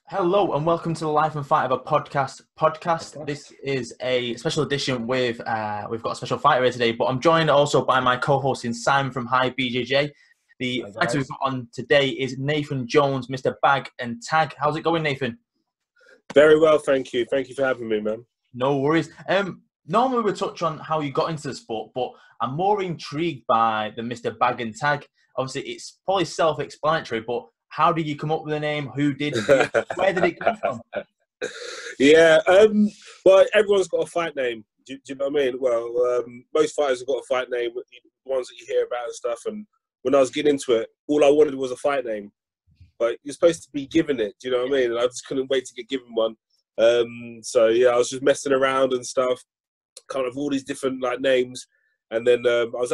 Hello and welcome to the Life and Fight of a podcast. This is a special edition with we've got a special fighter here today, but I'm joined also by my co-host in Simon from Hi BJJ. The fighter we've got on today is Nathan Jones, Mr. Bag and Tag. How's it going, Nathan? Very well, thank you. Thank you for having me, man. No worries. Normally we touch on how you got into the sport, but I'm more intrigued by the Mr. Bag and Tag. Obviously, it's probably self-explanatory, but how did you come up with the name? Who did? Where did it come from? Yeah, well, everyone's got a fight name. Do you know what I mean? Well, most fighters have got a fight name, the ones that you hear about and stuff. And when I was getting into it, all I wanted was a fight name. But you're supposed to be given it, do you know what I mean? And I just couldn't wait to get given one. So yeah, I was just messing around and stuff, kind of all these different like names. And then I was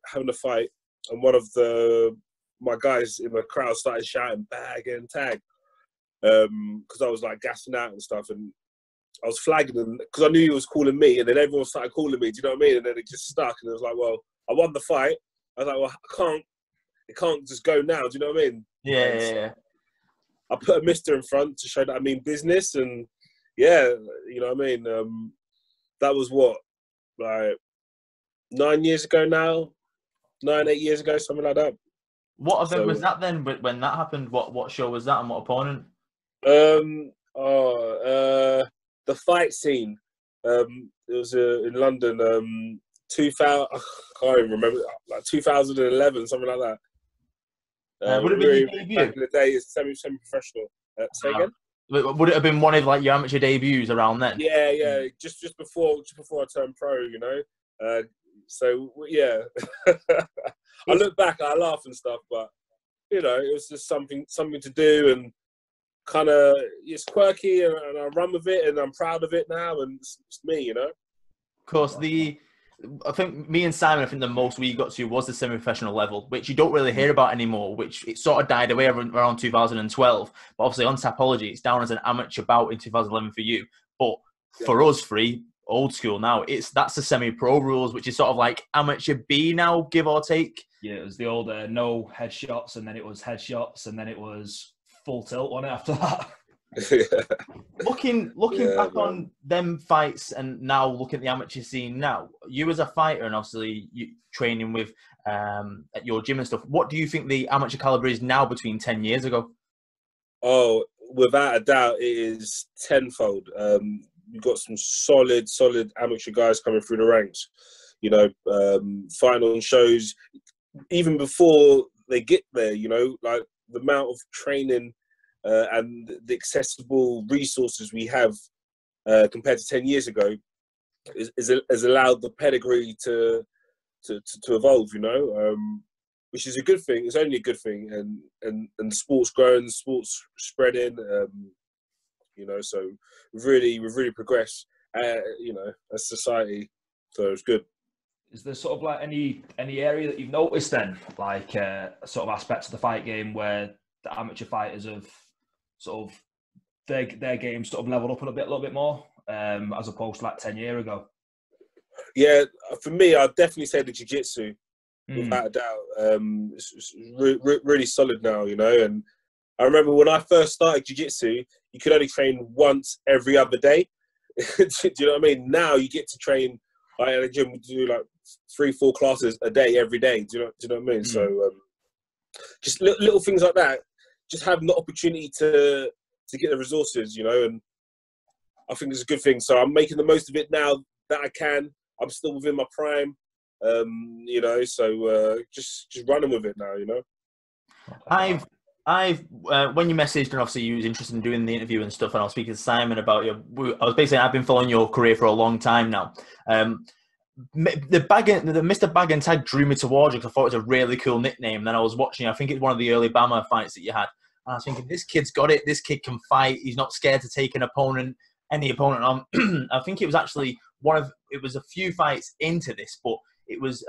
having a fight, and one of my guys in the crowd started shouting "bag and tag" because I was like gassing out and stuff, and I was flagging them because I knew he was calling me, and then everyone started calling me. Do you know what I mean? And then it just stuck, and it was like, well, I won the fight. I was like, well, it can't just go now. Do you know what I mean? Yeah. I put a Mister in front to show that I mean business, and yeah, you know what I mean. That was what, like 9 years ago now, 8 years ago, something like that. What event was that then? When that happened, what show was that and what opponent? The fight scene. It was in London. 2000. I can't even remember. Like 2011, something like that. Would it be your debut? Back in the day, it's semi-professional. Say again. Would it have been one of like your amateur debuts around then? Yeah. Just before I turned pro, you know. So yeah. I look back, I laugh and stuff, but you know, it was just something to do, and kind of it's quirky, and I run with it, and I'm proud of it now, and it's me, you know. Of course, I think me and Simon, I think the most we got to was the semi-professional level, which you don't really hear about anymore, which it sort of died away around 2012. But obviously on Tapology, it's down as an amateur bout in 2011 for you. But for us three, old school now, that's the semi-pro rules, which is sort of like amateur B now, give or take. Yeah, it was the old no headshots, and then it was headshots, and then it was full tilt on it after that. Looking back on them fights and now looking at the amateur scene now, you as a fighter and obviously you training with at your gym and stuff, what do you think the amateur caliber is now between 10 years ago? Oh, without a doubt, it is tenfold. You've got some solid amateur guys coming through the ranks, you know, fighting on shows even before they get there, you know, like the amount of training and the accessible resources we have compared to 10 years ago has allowed the pedigree to evolve, you know, which is a good thing. It's only a good thing, and sports growing, sports spreading, you know, so we've really progressed, you know, as society, so it's good. Is there sort of like any area that you've noticed then, like sort of aspects of the fight game where the amateur fighters have sort of their game sort of leveled up a little bit more, as opposed to like 10 years ago? Yeah, for me, I'd definitely say the jiu-jitsu, without a doubt. It's really solid now, you know. And I remember when I first started jiu-jitsu, you could only train once every other day. Do you know what I mean? Now you get to train, like at the gym, we do like 3-4 classes a day every day. Do you know what I mean? So just little things like that. Just having the opportunity to get the resources, you know, and I think it's a good thing. So I'm making the most of it now that I can. I'm still within my prime, you know, so just running with it now, you know. I've when you messaged and obviously you was interested in doing the interview and stuff, and I was speaking to Simon about you. I was basically, I've been following your career for a long time now. The Mr. Bag and Tag drew me towards you because I thought it was a really cool nickname. Then I was watching, I think it's one of the early BAMMA fights that you had. And I was thinking, this kid's got it. This kid can fight. He's not scared to take any opponent on. I think it was actually it was a few fights into this, but it was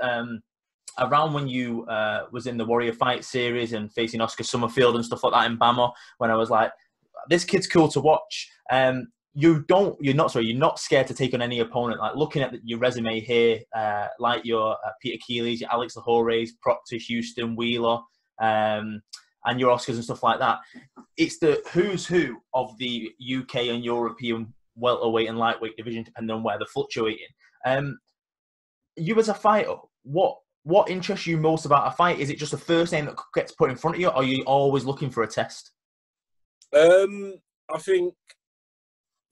around when you was in the Warrior Fight series and facing Oscar Summerfield and stuff like that in BAMMA, when I was like, this kid's cool to watch. You're not scared to take on any opponent. Like looking at your resume here, like your Peter Keeley's, your Alex Lahores, Proctor, Houston, Wheeler, and your Oscars and stuff like that. It's the who's who of the UK and European welterweight and lightweight division, depending on where they're fluctuating. You as a fighter, what interests you most about a fight? Is it just the first name that gets put in front of you, or are you always looking for a test? I think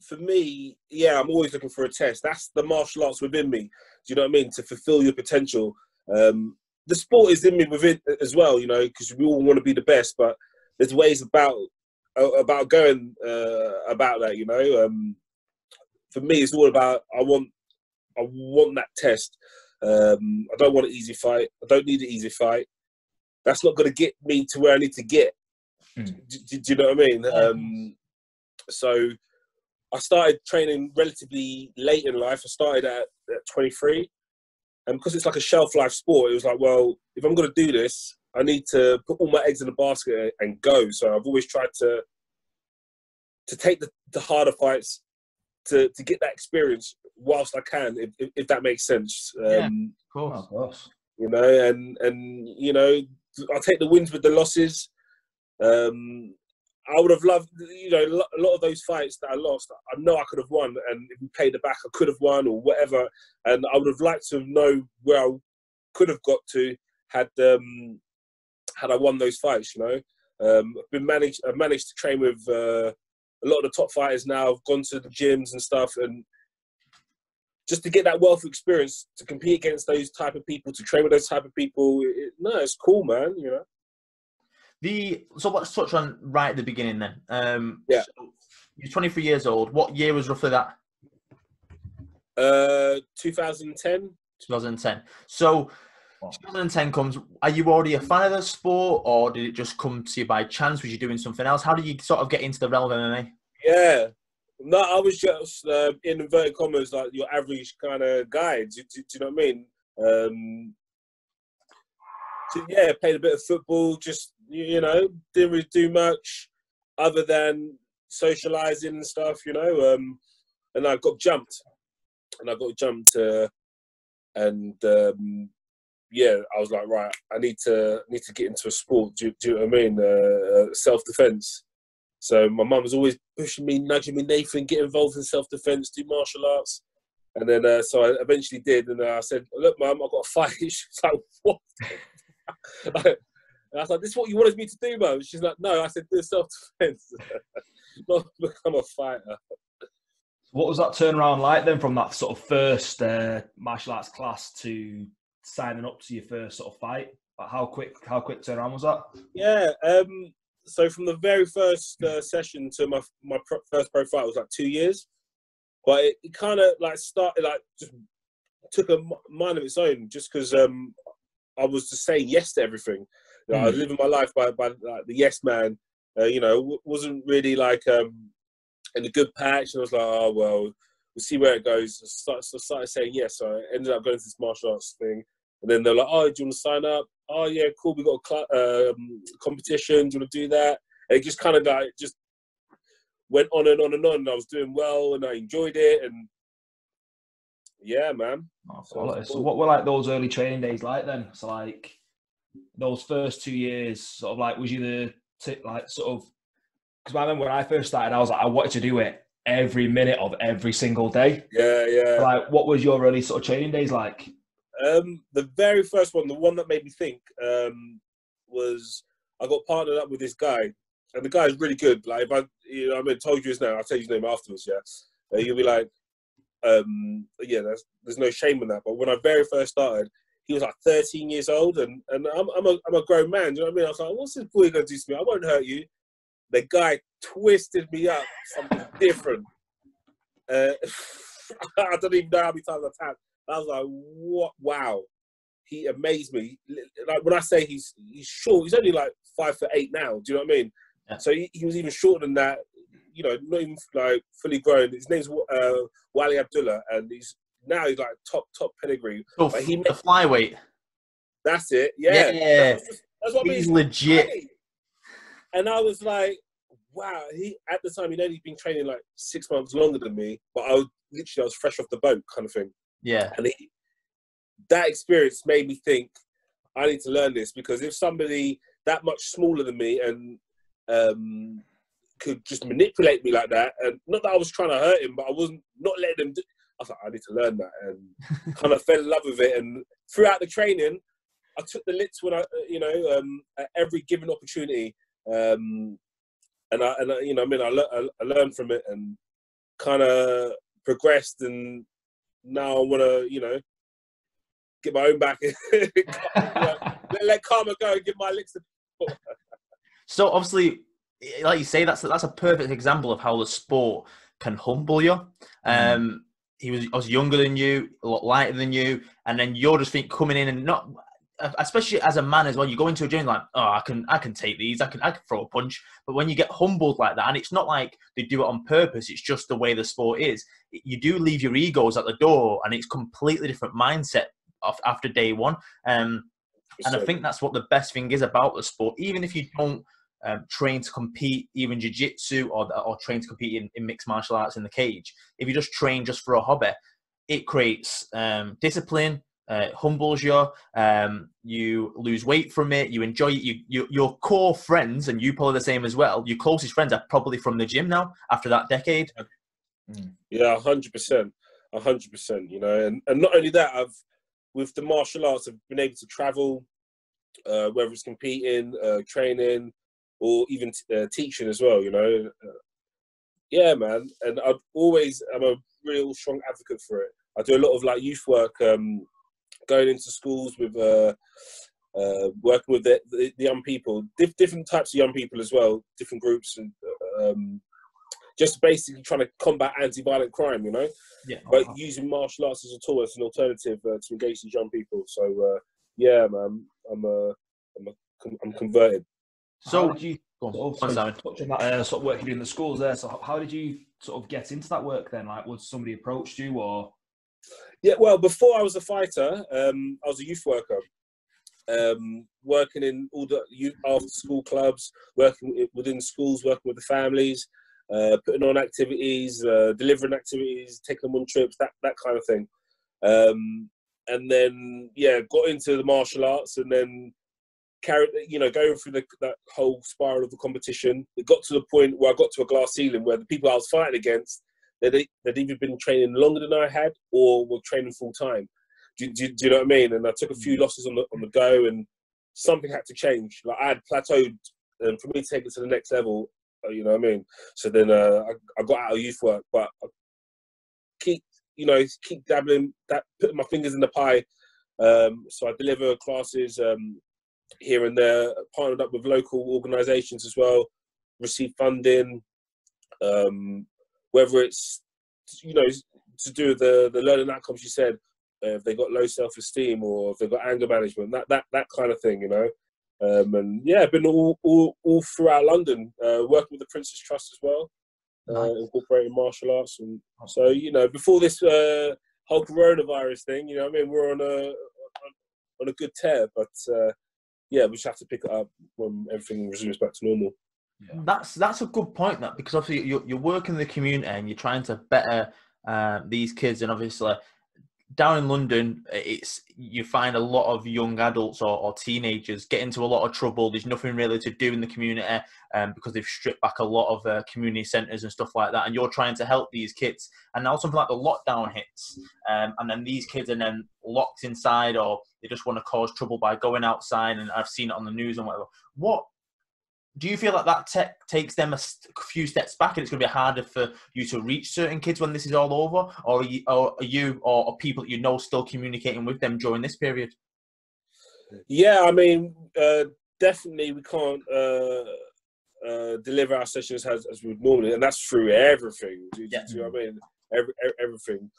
for me, yeah, I'm always looking for a test. That's the martial arts within me. Do you know what I mean? To fulfill your potential. The sport is in me within as well, you know, because we all want to be the best, but there's ways about going about that, you know. For me, it's all about I want that test. I don't want an easy fight. I don't need an easy fight. That's not going to get me to where I need to get. Do you know what I mean? Yeah. So I started training relatively late in life. I started at 23. And because it's like a shelf life sport, it was like, well, if I'm going to do this, I need to put all my eggs in the basket and go. So I've always tried to take the harder fights to get that experience whilst I can, if that makes sense. Yeah, of course. You know, and you know, I'll take the wins with the losses. I would have loved, you know, a lot of those fights that I lost, I know I could have won, and if we paid it back, I could have won or whatever. And I would have liked to know where I could have got to had I won those fights. You know, I've managed to train with a lot of the top fighters now. I've gone to the gyms and stuff, and just to get that wealth of experience to compete against those type of people, to train with those type of people, it's cool, man. You know. So let's touch on right at the beginning then. Yeah. So you're 23 years old. What year was roughly that? 2010. 2010. So 2010 comes. Are you already a fan of the sport, or did it just come to you by chance? Was you doing something else? How did you sort of get into the realm of MMA? Yeah. No, I was just, in inverted commas, like your average kind of guy. Do you know what I mean? Yeah, played a bit of football, just, you know, didn't really do much other than socialising and stuff, you know. And I got jumped. Yeah, I was like, right, I need to get into a sport. Do you know what I mean? Self-defence. So my mum was always pushing me, nudging me, Nathan, get involved in self-defence, do martial arts. And then, so I eventually did. And I said, look, Mum, I've got a fight. She's like, what? And I was like, this is what you wanted me to do, Mum? She's like, no. I said, do self-defence, not become a fighter. What was that turnaround like then from that sort of first martial arts class to signing up to your first sort of fight? Like how quick turnaround was that? Yeah. So from the very first session to my first pro fight was like 2 years, but it kind of like started like just took a mind of its own, just because I was just saying yes to everything. You know, I was living my life by like the yes man. You know, wasn't really like in a good patch, and I was like, oh well, we'll see where it goes. So started saying yes. So I ended up going to this martial arts thing. And then they're like, oh, do you want to sign up? Oh, yeah, cool. We got a competition. Do you want to do that? And it just kind of like just went on and on and on. And I was doing well and I enjoyed it. And yeah, man. Oh, so what were like those early training days like then? So like those first 2 years, sort of like, was you like sort of, because I remember when I first started, I was like, I wanted to do it every minute of every single day. Yeah, yeah. So like, what was your early sort of training days like? The very first one, the one that made me think, was I got partnered up with this guy, and the guy is really good. Like if I told you his name, I'll tell you his name afterwards. Yeah, you'll be like, yeah, there's no shame in that. But when I very first started, he was like 13 years old, and I'm a grown man. Do you know what I mean? I was like, what's this boy gonna do to me? I won't hurt you. The guy twisted me up something different. I don't even know how many times I tapped. I was like, what? Wow. He amazed me. Like when I say he's short, he's only like 5'8" now. Do you know what I mean? Yeah. So he was even shorter than that. You know, not even like fully grown. His name's Wali Abdullah, and he's like top pedigree. Oh, the flyweight. That's it. Yeah. That's what he's legit. Funny. And I was like, wow. At the time he'd only been training like 6 months longer than me, but I was fresh off the boat, kind of thing. Yeah. And that experience made me think, I need to learn this, because if somebody that much smaller than me and could just manipulate me like that. And not that I was trying to hurt him, but I wasn't not letting him do. I was like, I need to learn that, and kind of fell in love with it. And throughout the training, I took the licks when I, at every given opportunity. And I learned from it and kind of progressed, and now I want to, get my own back. Let karma go and give my licks to people. So obviously, like you say, that's a perfect example of how the sport can humble you. I was younger than you, a lot lighter than you, and then you're just coming in and not. Especially as a man as well, you go into a gym like, oh, I can take these, I can throw a punch. But when you get humbled like that, and it's not like they do it on purpose, it's just the way the sport is. You do leave your egos at the door, and it's completely different mindset after day one. And I think that's what the best thing is about the sport. Even if you don't train to compete, even jiu-jitsu or train to compete in mixed martial arts in the cage, if you just train just for a hobby, it creates discipline. Humbles you, you lose weight from it, you enjoy it. Your core friends, and you probably the same as well, your closest friends are probably from the gym now after that decade. Yeah, 100%. 100%, and not only that, with the martial arts, I've been able to travel, whether it's competing, training, or even teaching as well, yeah, man. And I'm a real strong advocate for it. I do a lot of youth work, going into schools with working with the young people, different types of young people as well, different groups, and just basically trying to combat anti-violent crime, Yeah. But using martial arts as a tool, as an alternative to engage these young people. So yeah, man, I'm converted. So how did you touch on that sort of work you do in the schools there? So how did you sort of get into that work then? Was somebody approached you or? Yeah, well, before I was a fighter, I was a youth worker, working in all the youth after-school clubs, working within schools, working with the families, putting on activities, delivering activities, taking them on trips, that kind of thing. And then, got into the martial arts, and then carried, going through that whole spiral of the competition. It got to the point where I got to a glass ceiling where the people I was fighting against, they'd either been training longer than I had or were training full time. Do you know what I mean? And I took a few losses on the go, and something had to change. I had plateaued, and for me to take it to the next level, you know what I mean? So then I got out of youth work, but I keep dabbling, putting my fingers in the pie. So I deliver classes here and there, partnered up with local organisations as well, receive funding. Whether it's, to do with the learning outcomes, you said, if they got low self-esteem or if they've got anger management, that kind of thing, and yeah, I've been all throughout London, working with the Princess Trust as well, nice. Incorporating martial arts, and so before this whole coronavirus thing, we're on a good tear, but yeah, we just have to pick it up when everything resumes back to normal. Yeah. That's a good point, that, because obviously you're working in the community and you're trying to better these kids, and obviously down in London, you find a lot of young adults or teenagers get into a lot of trouble. There's nothing really to do in the community because they've stripped back a lot of community centres and stuff like that. And you're trying to help these kids. And now something like the lockdown hits, and then these kids are then locked inside, or they just want to cause trouble by going outside. And I've seen it on the news and whatever. What do you feel like that takes them a few steps back, and it's going to be harder for you to reach certain kids when this is all over? Or are you or people that still communicating with them during this period? Yeah, I mean, definitely we can't deliver our sessions as we would normally, and that's through everything. Do you know what I mean? Everything.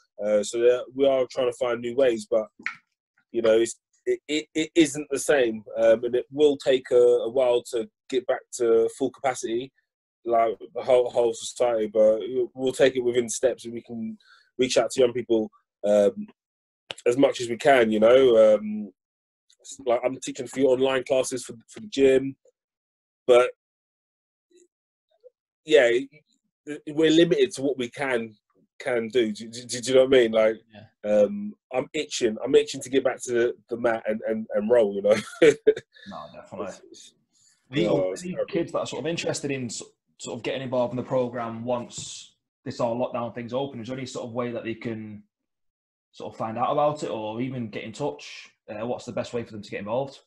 So we are trying to find new ways, but it isn't the same, and it will take a while to get back to full capacity, like the whole society. But we'll take it within steps, and we can reach out to young people as much as we can. Like I'm teaching a few online classes for the gym, but yeah, we're limited to what we can do. Do you know what I mean? Like, yeah. I'm itching to get back to the mat and roll. No, definitely. Any kids that are sort of interested in sort of getting involved in the program once this all lockdown thing's open, is there any sort of way that they can sort of find out about it or even get in touch? What's the best way for them to get involved?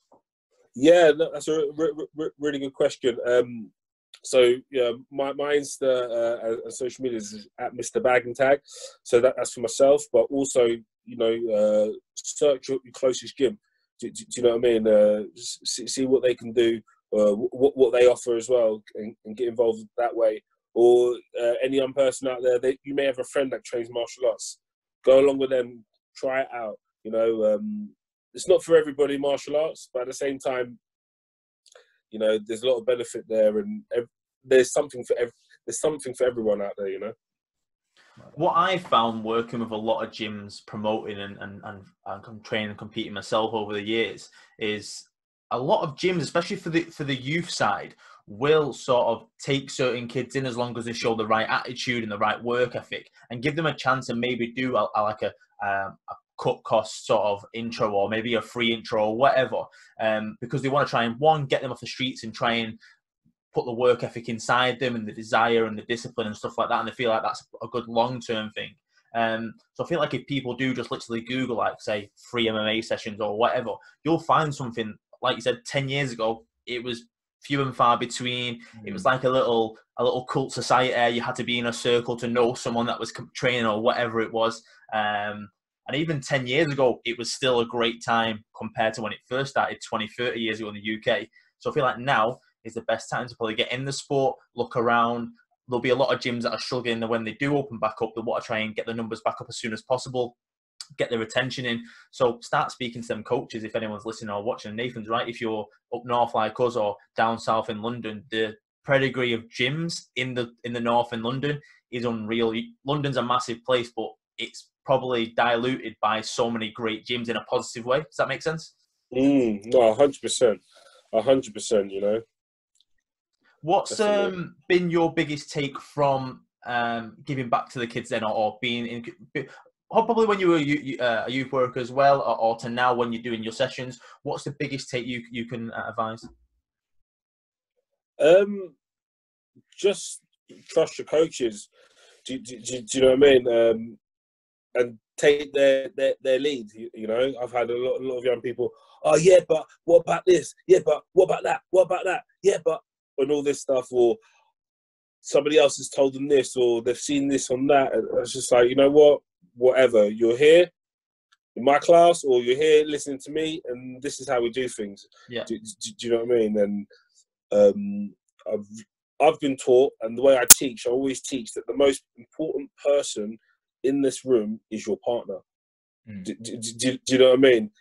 Yeah, that's a really good question. So yeah, my Insta and social media is at Mr. Bag and Tag. So that's for myself, but also, you know, search your closest gym. Do you know what I mean? See what they can do, what they offer as well, and get involved that way. Or any young person out there, you may have a friend that trains martial arts. Go along with them, try it out. You know, it's not for everybody, martial arts, but at the same time, you know, there's a lot of benefit there, and there's something for everyone out there, you know. What I found working with a lot of gyms, promoting and training and competing myself over the years, is a lot of gyms, especially for the youth side, will sort of take certain kids in as long as they show the right attitude and the right work ethic, and give them a chance and maybe do like a cut cost sort of intro, or maybe a free intro or whatever, because they want to try and get them off the streets and try and put the work ethic inside them and the desire and the discipline and stuff like that, and they feel like that's a good long-term thing. So I feel like if people do just literally Google, like, say, free MMA sessions or whatever, you'll find something. Like you said, 10 years ago, it was few and far between. It was like a little cult society. You had to be in a circle to know someone that was training or whatever it was. And even 10 years ago, it was still a great time compared to when it first started 20, 30 years ago in the UK. So I feel like now is the best time to probably get in the sport, look around. There'll be a lot of gyms that are struggling, and when they do open back up, they want to try and get the numbers back up as soon as possible, get their attention in. So start speaking to them coaches if anyone's listening or watching. Nathan's right. If you're up north like us or down south in London, the pedigree of gyms in the north in London is unreal. London's a massive place, but it's probably diluted by so many great gyms in a positive way. Does that make sense? No, 100%. 100%, you know. What's been your biggest take from giving back to the kids then, or being in, probably when you were a youth worker as well, or to now when you're doing your sessions? What's the biggest take you can advise? Just trust your coaches. Do you know what I mean? And take their lead. You know, I've had a lot of young people. Oh yeah, but what about this? Yeah, but what about that? What about that? Yeah, but, and all this stuff, or somebody else has told them this, or they've seen this on that. And it's just like, you know what? Whatever. You're here in my class, or you're here listening to me, and this is how we do things. Yeah. Do you know what I mean? And I've been taught, and the way I teach, I always teach that the most important person in this room is your partner. Do you know what I mean?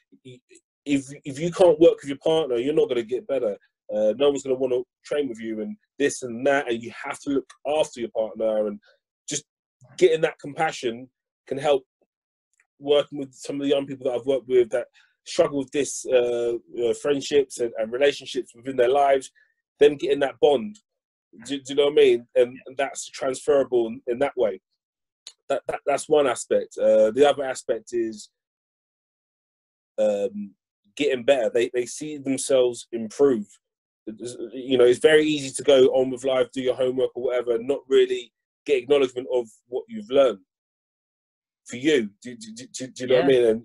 If you can't work with your partner, you're not going to get better. No one's going to want to train with you, and this and that, and you have to look after your partner, and just getting that compassion can help. Working with some of the young people that I've worked with that struggle with this friendships and relationships within their lives, them getting that bond. Do you know what I mean? And that's transferable in that way. That's one aspect. The other aspect is getting better. They see themselves improve. You know, it's very easy to go on with life, do your homework or whatever, and not really get acknowledgement of what you've learned. For you, do you know what I mean? And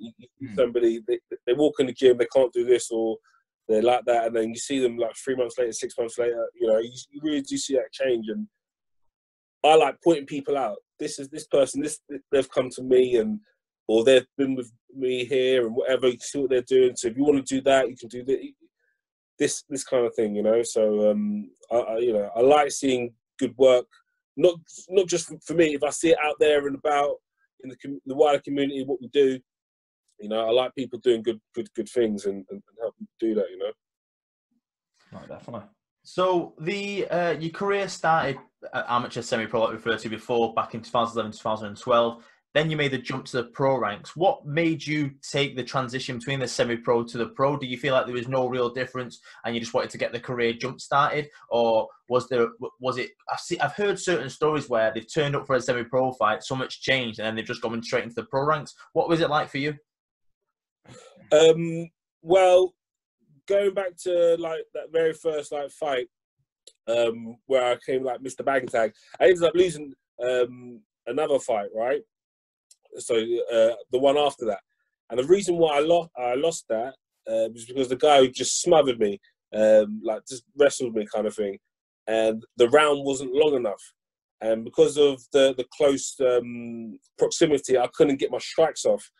somebody, they walk in the gym, they can't do this, or they're like that, and then you see them like 3 months later, 6 months later, you know, you really do see that change. And I like pointing people out. This is this person, they've come to me, and or they've been with me here, and whatever. You see what they're doing. So if you want to do that, you can do this kind of thing, you know. So I like seeing good work, not just for me. If I see it out there and about in the wider community, what we do, you know, I like people doing good things and helping do that, you know. Right, definitely. So your career started at amateur semi-pro, like we referred to before, back in 2011, 2012. Then you made the jump to the pro ranks. What made you take the transition between the semi-pro to the pro? Do you feel like there was no real difference and you just wanted to get the career jump started? Or was it, I've heard certain stories where they've turned up for a semi-pro fight, so much changed, and then they've just gone straight into the pro ranks. What was it like for you? Well, going back to like that very first like fight, where I came like Mr. Bang Tag, I ended up losing another fight, right? So the one after that, and the reason why I lost that was because the guy who just smothered me, like just wrestled me kind of thing, and the round wasn't long enough, and because of the close proximity, I couldn't get my strikes off,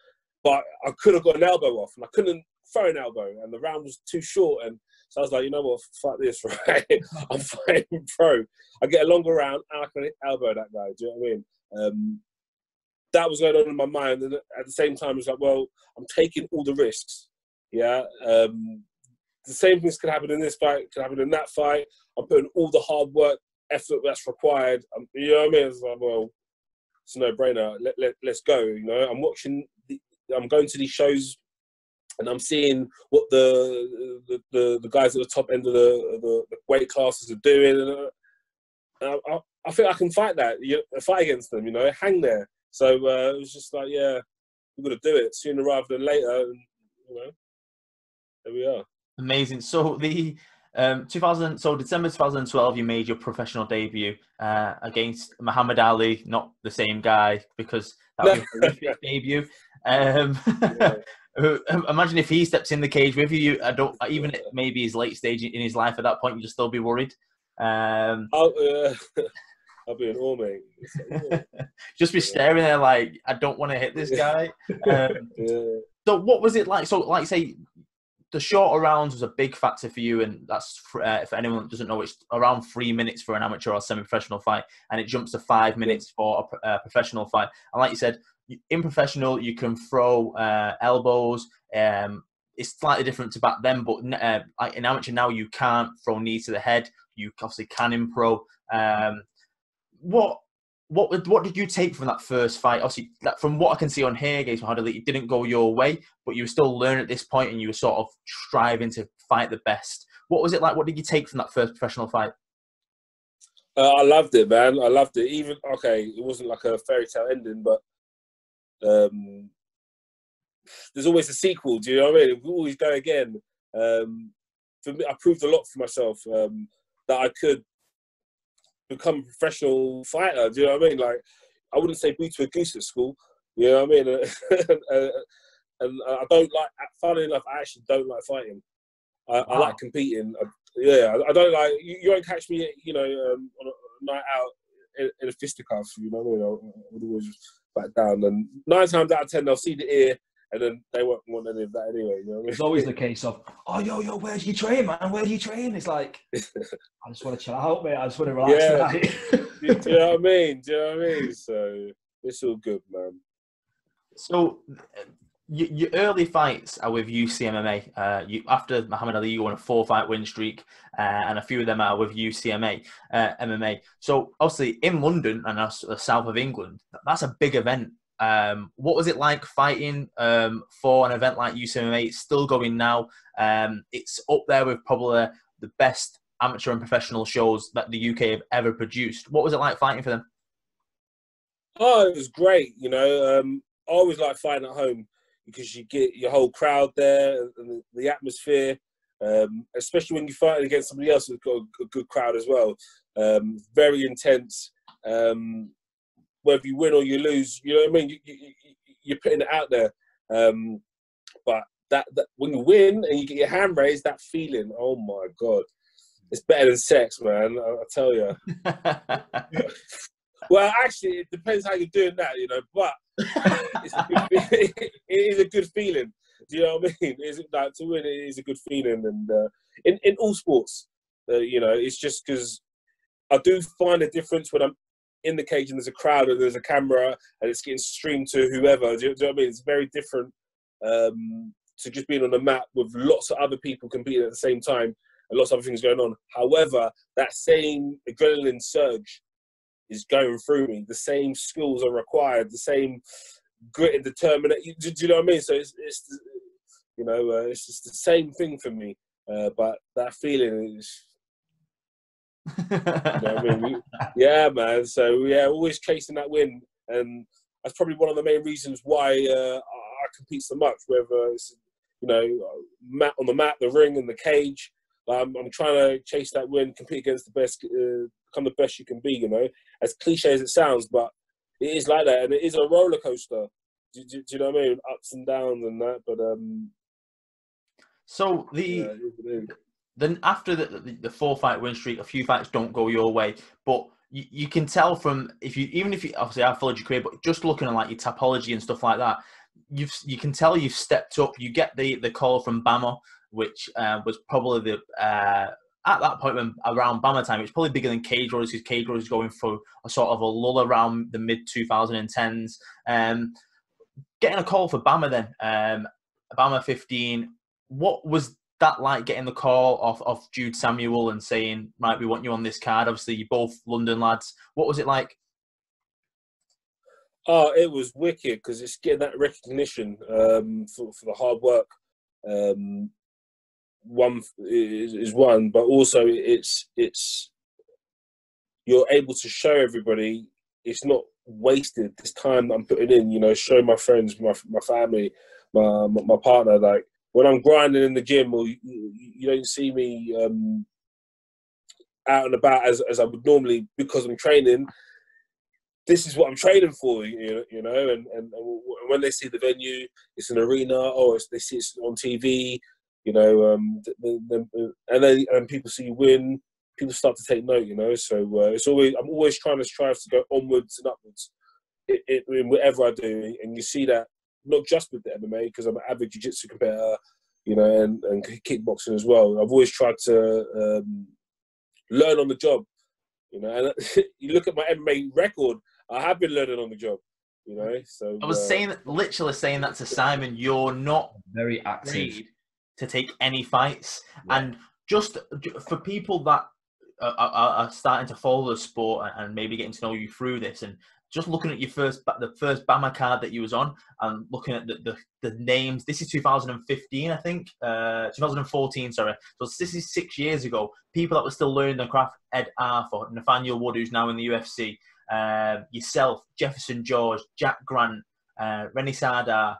but I could have got an elbow off, and I couldn't throw an elbow, and the round was too short, and so I was like, you know what, fuck this, right? I'm fighting pro. I get a longer round, and I can elbow that guy. Do you know what I mean? That was going on in my mind, and at the same time, it's like, well, I'm taking all the risks. Yeah, the same things could happen in this fight, could happen in that fight. I'm putting all the hard work, effort that's required. You know what I mean? It's like, well, it's a no-brainer. Let's go. You know, I'm going to these shows, and I'm seeing what the guys at the top end of the weight classes are doing, and I think I can fight that. Fight against them. You know, hang there. So it was just like, yeah, we've got to do it sooner rather than later. And, you know, there we are. Amazing. So the December 2012, you made your professional debut against Muhammad Ali, not the same guy, because that was your horrific debut. Imagine if he steps in the cage with you. I don't even maybe his late stage in his life at that point, you'd still be worried. I'll be an awe, mate. Like, just be staring there like, I don't want to hit this guy. So what was it like? So like say, the shorter rounds was a big factor for you, and that's for anyone that doesn't know, it's around 3 minutes for an amateur or semi-professional fight, and it jumps to 5 minutes for a professional fight. And like you said, in professional, you can throw elbows. It's slightly different to back then, but like in amateur now, you can't throw knees to the head. You obviously can in pro. What did you take from that first fight? Obviously, from what I can see on here, against Muhammad Ali, it didn't go your way, but you were still learning at this point, and you were sort of striving to fight the best. What was it like? What did you take from that first professional fight? I loved it, man. I loved it. Even it wasn't like a fairy tale ending, but there's always a sequel. Do you know what I mean? We always go again. For me, I proved a lot for myself that I could become a professional fighter. Do you know what I mean? Like, I wouldn't say boo to a goose at school. You know what I mean? And I don't like. Funnily enough, I actually don't like fighting. I like competing. I don't like. You won't catch me, you know, on a night out in a fisticuff. You know what I mean? I would always back down. And 9 times out of 10, they'll see the ear, and then they won't want any of that anyway. You know what I mean? It's always the case of, oh, yo, where do you train, man? Where do you train? It's like, I just want to chill out, mate. I just want to relax tonight. Do you know what I mean? Do you know what I mean? So it's all good, man. So your early fights are with UCMMA. After Muhammad Ali, you won a 4-fight win streak, and a few of them are with UCMA MMA. So obviously in London and the south of England, that's a big event. What was it like fighting for an event like UCMA? It's still going now. It's up there with probably the best amateur and professional shows that the UK have ever produced. What was it like fighting for them? Oh, it was great. You know, I always like fighting at home because you get your whole crowd there and the atmosphere, especially when you're fighting against somebody else who's got a good crowd as well. Very intense. Whether you win or you lose, you know what I mean? You're putting it out there. But that when you win and you get your hand raised, that feeling, oh my God, it's better than sex, man. I tell you. Well, actually, it depends how you're doing that, you know. But it is a good feeling. Do you know what I mean? Like, to win, it is a good feeling, and in all sports, you know, it's just because I do find a difference when I'm in the cage and there's a crowd and there's a camera and it's getting streamed to whoever. Do you know what I mean? It's very different to just being on the mat with lots of other people competing at the same time and lots of other things going on. However, that same adrenaline surge is going through me. The same skills are required. The same grit and determination. Do you know what I mean? So it's you know, it's just the same thing for me. But that feeling is. You know what I mean? Yeah, man. So yeah, always chasing that win, and that's probably one of the main reasons why I compete so much. Whether it's you know, mat on the mat, the ring, and the cage. I'm trying to chase that win, compete against the best, become the best you can be. You know, as cliche as it sounds, but it is like that, and it is a roller coaster. Do you know what I mean? Ups and downs and that, but so then after the 4-fight win streak, a few fights don't go your way, but you can tell from even if you obviously I've followed your career, but just looking at like your topology and stuff like that, you can tell you've stepped up. You get the call from BAMMA, which was probably at that point when around BAMMA time, it's probably bigger than Cage Warriors, because Cage Warriors is going through a sort of a lull around the mid 2010s. Getting a call for BAMMA then, BAMMA 15. What was that like, getting the call off Jude Samuel and saying, right, we want you on this card? Obviously, you're both London lads. What was it like? Oh, it was wicked, because it's getting that recognition for the hard work. One is one, but also it's you're able to show everybody it's not wasted, this time I'm putting in. You know, show my friends, my family, my partner, like when I'm grinding in the gym, or you don't see me out and about as I would normally, because I'm training. This is what I'm training for, you know, and when they see the venue, it's an arena, they see it's on TV, you know, and people see you win, people start to take note, you know. So I'm always trying to strive to go onwards and upwards in whatever I do, and you see that not just with the MMA, because I'm an avid jiu-jitsu competitor, you know, and kickboxing as well. I've always tried to learn on the job, you know, and you look at my MMA record, I have been learning on the job, you know. So I was literally saying that to Simon. You're not very active to take any fights, and just for people that are starting to follow the sport and maybe getting to know you through this, and just looking at the first BAMMA card that you was on, and looking at the names. This is 2015, I think, 2014. Sorry, so this is 6 years ago. People that were still learning the craft: Ed Arthur, Nathaniel Wood, who's now in the UFC. Yourself, Jefferson George, Jack Grant, Rennie Sardar,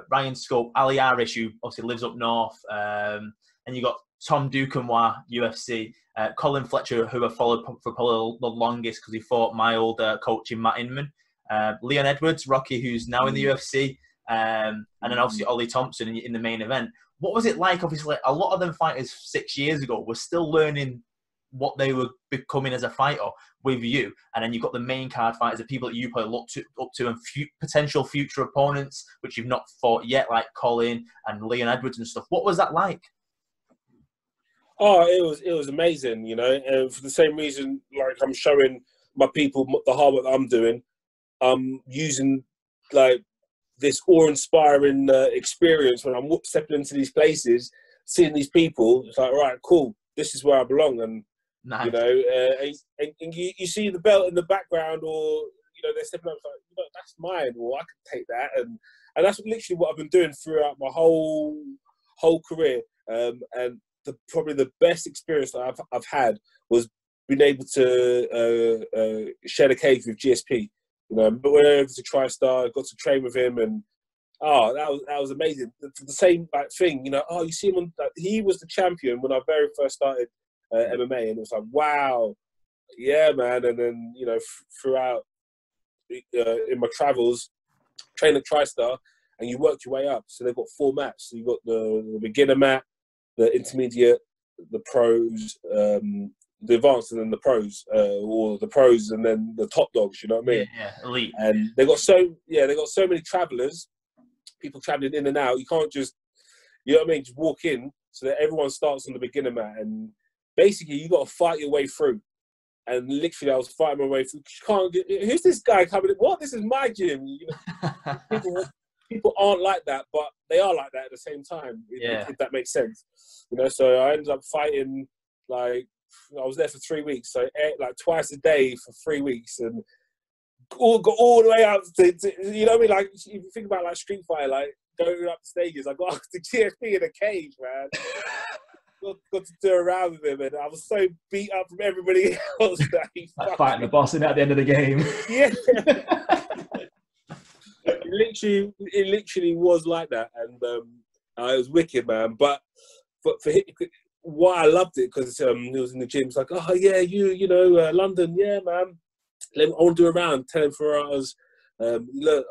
Ryan Scope, Ali Arish, who obviously lives up north, and you got Tom Duquesnoy, UFC, Colin Fletcher, who I followed for probably the longest because he fought my old coach in Matt Inman, Leon Edwards, Rocky, who's now in the UFC, and then obviously Ollie Thompson in the main event. What was it like? Obviously, a lot of them fighters 6 years ago were still learning what they were becoming as a fighter with you, and then you've got the main card fighters, the people that you probably look up to, and potential future opponents which you've not fought yet, like Colin and Leon Edwards and stuff. What was that like? Oh, it was amazing, you know, and for the same reason, like I'm showing my people the hard work that I'm doing, using like this awe-inspiring experience when I'm stepping into these places, seeing these people. It's like, right, cool, this is where I belong. And nice. You know, and you see the belt in the background, or you know, they're stepping up, like, you know, that's mine, or I can take that, and that's literally what I've been doing throughout my whole career. And probably the best experience that I've had was being able to share the cage with GSP. You know, but went over to TriStar, got to train with him, and that was amazing. The same like thing, you know. Oh, you see him on. He was the champion when I very first started MMA, and it was like, wow, yeah, man. And then, you know, throughout in my travels, train at TriStar, and you work your way up. So they've got 4 mats. So you got the beginner mat, the intermediate, the pros, the advanced, and then the pros, or the pros and then the top dogs. You know what I mean? Yeah, elite. And they got so many travellers, people travelling in and out. You can't just, you know what I mean, just walk in. So that everyone starts on the beginner mat, and basically you got to fight your way through. And literally, I was fighting my way through. You can't get, who's this guy coming in? What? This is my gym. You know, people aren't like that, but they are like that at the same time. If that makes sense. You know, so I ended up fighting, like, I was there for 3 weeks, so like twice a day for 3 weeks, and got all the way up to you know what I mean? Like, if you think about like Street Fighter, like going up the stages, I got up to GSP in a cage, man. got to do around with him, and I was so beat up from everybody else that he fighting the boss in at the end of the game. Yeah. It literally was like that, and It was wicked, man. But for him, why I loved it, because he was in the gym. It's like, oh yeah, you know, London, yeah, man. I want to do a round, 10 for hours. Look,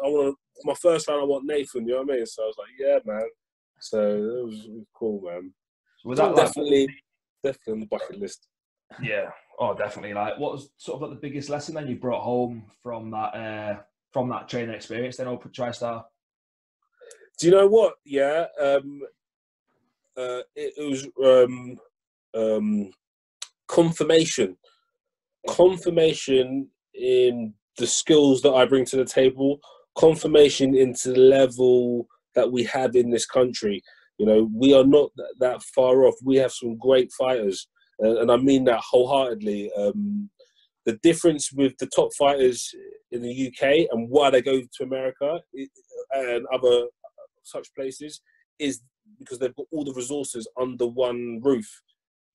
my first round, I want Nathan. You know what I mean? So I was like, yeah, man. So it was cool, man. Was that definitely on the bucket list? Yeah. Oh, definitely. Like, what was sort of like the biggest lesson then you brought home from that training experience? Then Open TriStar. Do you know what? Yeah. It was confirmation in the skills that I bring to the table, confirmation into the level that we have in this country. You know, we are not that far off. We have some great fighters, and I mean that wholeheartedly. The difference with the top fighters in the UK and why they go to America and other such places is because they've got all the resources under one roof.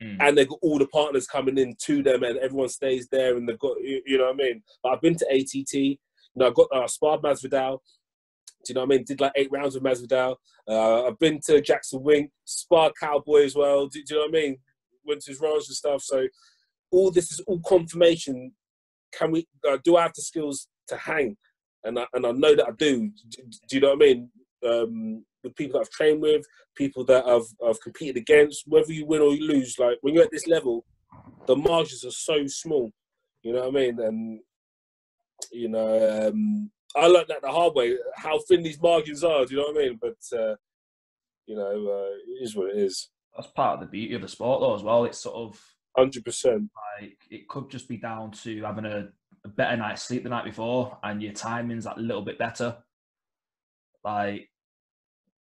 And they've got all the partners coming in to them, and everyone stays there, and they've got, you know what I mean? But I've been to ATT, you know, I got sparred Masvidal, do you know what I mean? Did like 8 rounds with Masvidal. I've been to Jackson Wink, sparred Cowboy as well, do you know what I mean? Went to his rounds and stuff. So all this is all confirmation. Do I have the skills to hang? And I know that I do. Do you know what I mean? With people that I've trained with, people that I've competed against, whether you win or you lose, like when you're at this level, the margins are so small, you know what I mean? And, you know, I learned that the hard way, how thin these margins are, do you know what I mean? But, you know, it is what it is. That's part of the beauty of the sport though as well. It's sort of 100%. like, it could just be down to having a better night's sleep the night before and your timing's that little bit better. Like,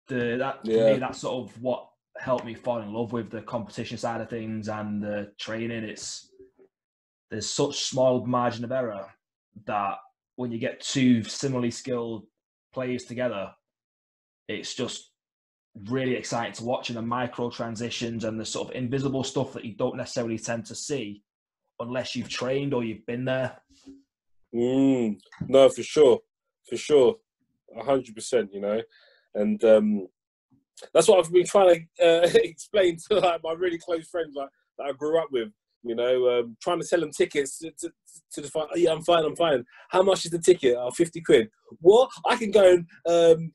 to me, that's sort of what helped me fall in love with the competition side of things and the training. There's such small margin of error that when you get 2 similarly skilled players together, it's just really exciting to watch, and the micro transitions and the sort of invisible stuff that you don't necessarily tend to see unless you've trained or you've been there. No, for sure, 100%. You know, and that's what I've been trying to explain to like my really close friends, like that I grew up with. You know, trying to sell them tickets to the fight. Oh, yeah, I'm fine. How much is the ticket? Oh, 50 quid. What? I can go and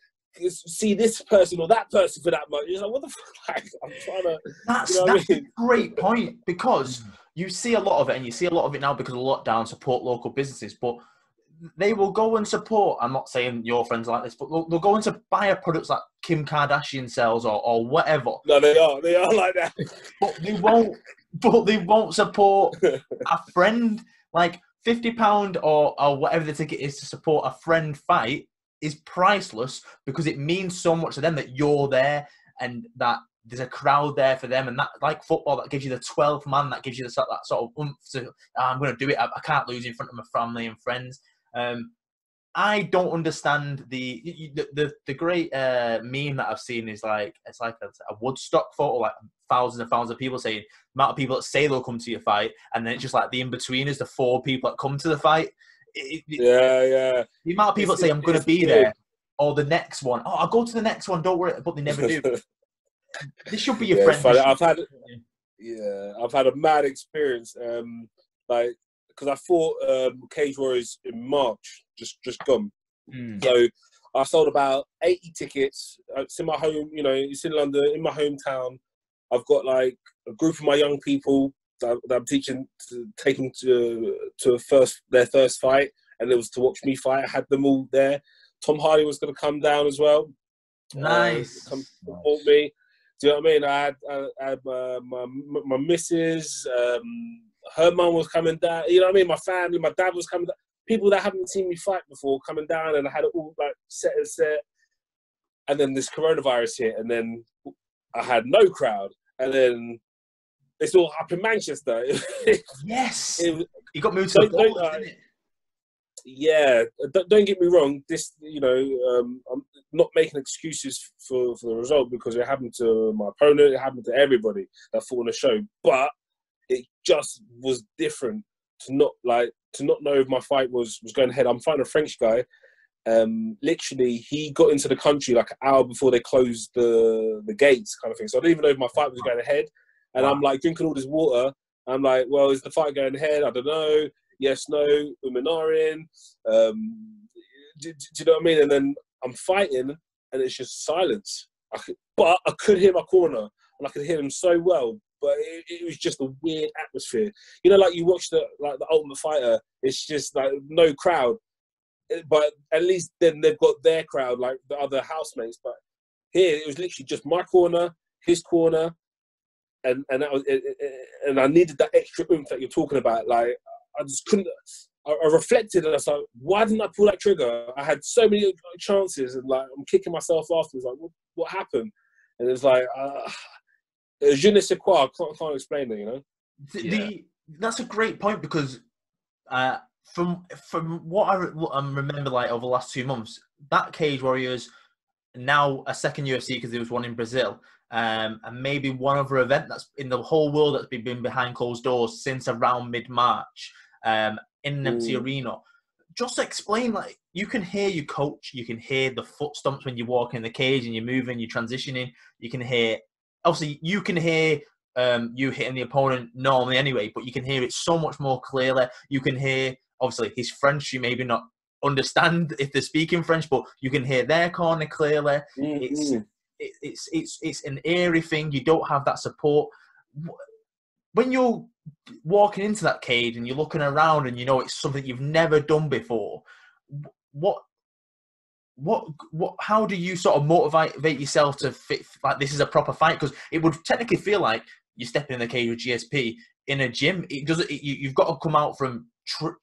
see this person or that person for that much. You're like, what the fuck? Like, I'm trying to. That's a great point, because you see a lot of it, and you see a lot of it now because of lockdown. Support local businesses, but they will go and support. I'm not saying your friends are like this, but they'll go and to buy a product like Kim Kardashian sells or whatever. No, they are like that. But they won't. But they won't support a friend. Like £50 or whatever the ticket is to support a friend fight is priceless, because it means so much to them that you're there and that there's a crowd there for them. And that, like football, that gives you the 12th man, that gives you that sort of oomph to, I'm going to do it. I can't lose in front of my family and friends. I don't understand the great meme that I've seen is like, it's like a Woodstock photo, like thousands and thousands of people saying the amount of people that say they'll come to your fight, and then it's just like the in-betweeners, the 4 people that come to the fight. Yeah. The amount of people that say I'm going to be there, or the next one. Oh, I'll go to the next one. Don't worry, but they never do. This should be your friend. I've had a mad experience. Like, because I fought Cage Warriors in March, just gone. So I sold about 80 tickets. It's in my home, you know, it's in London, in my hometown. I've got like a group of my young people that I'm teaching to take them to their first fight, and it was to watch me fight. I had them all there. Tom Hardy was going to come down as well. Nice. Come support me. Do you know what I mean? I had my missus, her mum was coming down. You know what I mean? My family, my dad was coming down. People that haven't seen me fight before coming down, and I had it all like set. And then this coronavirus hit, and then I had no crowd. And then it's all up in Manchester. Yes. You got moved to the Bowls, didn't it? Yeah. Don't get me wrong. This, you know, I'm not making excuses for the result, because it happened to my opponent. It happened to everybody that fought on the show. But it just was different to not know if my fight was going ahead. I'm fighting a French guy, literally, he got into the country like an hour before they closed the gates, kind of thing. So I didn't even know if my fight was going ahead. And I'm like drinking all this water. I'm like, well, is the fight going ahead? I don't know. Yes, no, Uminarin. Do you know what I mean? And then I'm fighting, and it's just silence. But I could hear my corner, and I could hear them so well. But it was just a weird atmosphere. You know, like you watch the Ultimate Fighter. It's just like no crowd. But at least then they've got their crowd, like the other housemates. But here it was literally just my corner, his corner, and that was it, and I needed that extra oomph that you're talking about. Like I just couldn't. I reflected and I was like, why didn't I pull that trigger? I had so many chances, and like I'm kicking myself afterwards. Like, what happened? And it's like, je ne sais quoi. I can't explain it. You know. That's a great point because. From what I remember, like over the last 2 months, that Cage Warriors now a second UFC because there was one in Brazil, and maybe one other event that's in the whole world that's been behind closed doors since around mid-March, in an empty arena. Just explain, like you can hear your coach, you can hear the foot stomps when you walk in the cage and you're moving, you're transitioning. You can hear, obviously, you can hear. You hitting the opponent normally anyway, but you can hear it so much more clearly. You can hear, obviously, his French. You maybe not understand if they're speaking French, but you can hear their corner clearly. It's an eerie thing. You don't have that support. When you're walking into that cage and you're looking around and you know it's something you've never done before, how do you sort of motivate yourself to fit like this is a proper fight? Because it would technically feel like you're stepping in the cage with GSP in a gym. It doesn't. You've got to come out from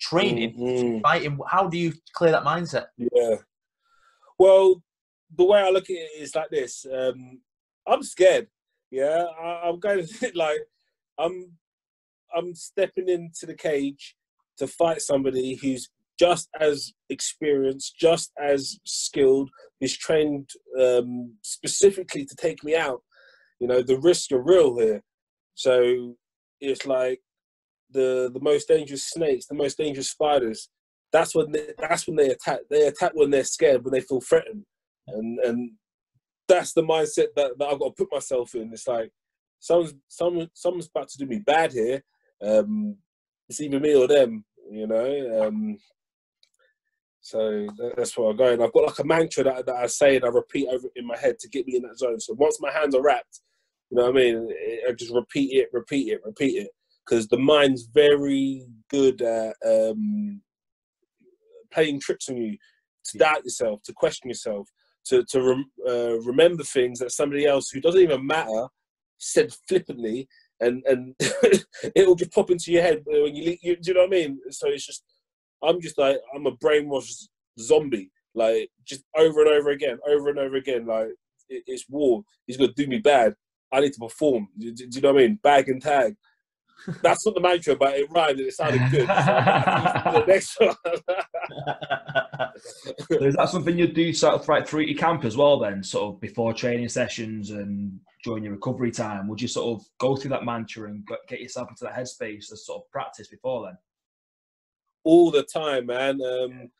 training, fighting. How do you clear that mindset? Yeah. Well, the way I look at it is like this. I'm scared. Yeah, I'm going to like I'm stepping into the cage to fight somebody who's just as experienced, just as skilled, is trained specifically to take me out. You know, the risks are real here. So it's like the most dangerous snakes, the most dangerous spiders. That's when they attack. They attack when they're scared, when they feel threatened, and that's the mindset that I've got to put myself in. It's like someone's about to do me bad here. It's either me or them, you know. So that's where I'm going. I've got like a mantra that I say and I repeat over in my head to get me in that zone. So once my hands are wrapped, you know what I mean, I just repeat it. Because the mind's very good at playing tricks on you, to doubt yourself, to question yourself, to remember things that somebody else who doesn't even matter said flippantly, and it will just pop into your head when you do you know what I mean? So it's just, I'm a brainwashed zombie, like just over and over again. Like it's war. He's gonna do me bad. I need to perform. Do you know what I mean? Bag and tag. That's not the mantra, but it rhymed and it sounded good. So I the next one. So is that something you do sort of right through your camp as well then, sort of before training sessions and during your recovery time? Would you sort of go through that mantra and get yourself into that headspace to sort of practice before then? All the time, man. And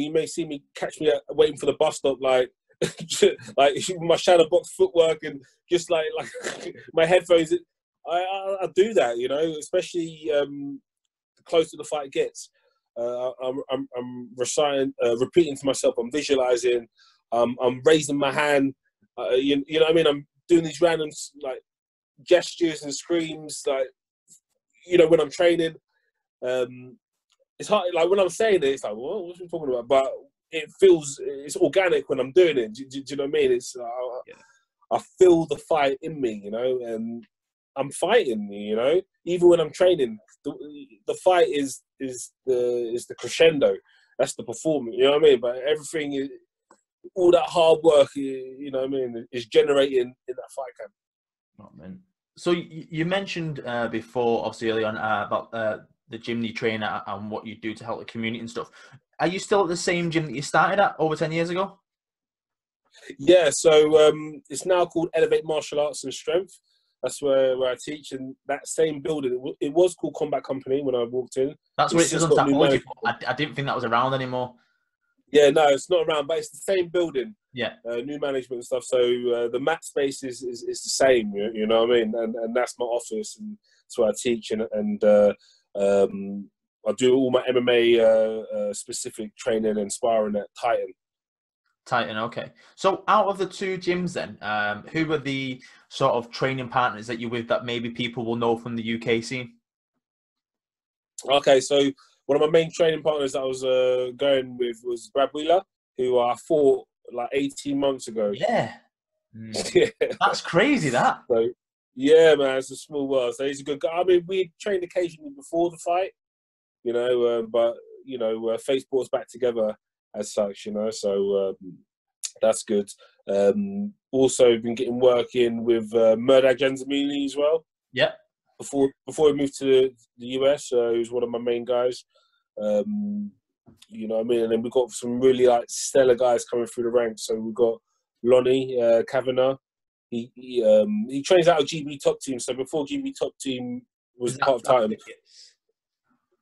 you may see me catch me waiting for the bus stop, like my shadow box footwork and just like my headphones. I do that, you know, especially the closer the fight gets. I'm reciting, repeating to myself. I'm visualizing. I'm raising my hand. You know what I mean? I'm doing these random like gestures and screams, like, you know, when I'm training. It's hard, like when I'm saying it, it's like, what's he talking about? But it's organic when I'm doing it. Do you know what I mean? It's I feel the fight in me, you know, and I'm fighting, you know. Even when I'm training, the fight is the crescendo. That's the performance, you know what I mean? But everything is, all that hard work, you know what I mean, is generating in that fight camp. Oh, man. So you mentioned before, obviously early on, about the gym you train at and what you do to help the community and stuff. Are you still at the same gym that you started at over 10 years ago? Yeah, so it's now called Elevate Martial Arts and Strength. That's where I teach, and that same building, it was called Combat Company when I walked in. That's what it says on Tapology. I didn't think that was around anymore. Yeah, no, it's not around, but it's the same building. Yeah. New management and stuff. So the mat space is the same. You know what I mean? And that's my office, and that's where I teach, and I do all my MMA specific training and sparring at Titan. Titan, okay. So out of the two gyms then, who are the sort of training partners that you're with that maybe people will know from the UK scene? Okay, so one of my main training partners that I was going with was Aquila, who I fought like 18 months ago. Yeah. Yeah. That's crazy, that. So, yeah, man, it's a small world. So he's a good guy. I mean, we trained occasionally before the fight, you know, but, you know, fate brought us back together as such, you know, so that's good. Also been getting work in with Murdag Genzamini as well. Yeah. Before we moved to the US, he was one of my main guys. You know what I mean? And then we've got some really like stellar guys coming through the ranks. So we've got Lonnie Kavanagh. He trains out of GB Top Team. So before GB Top Team was part of Titan.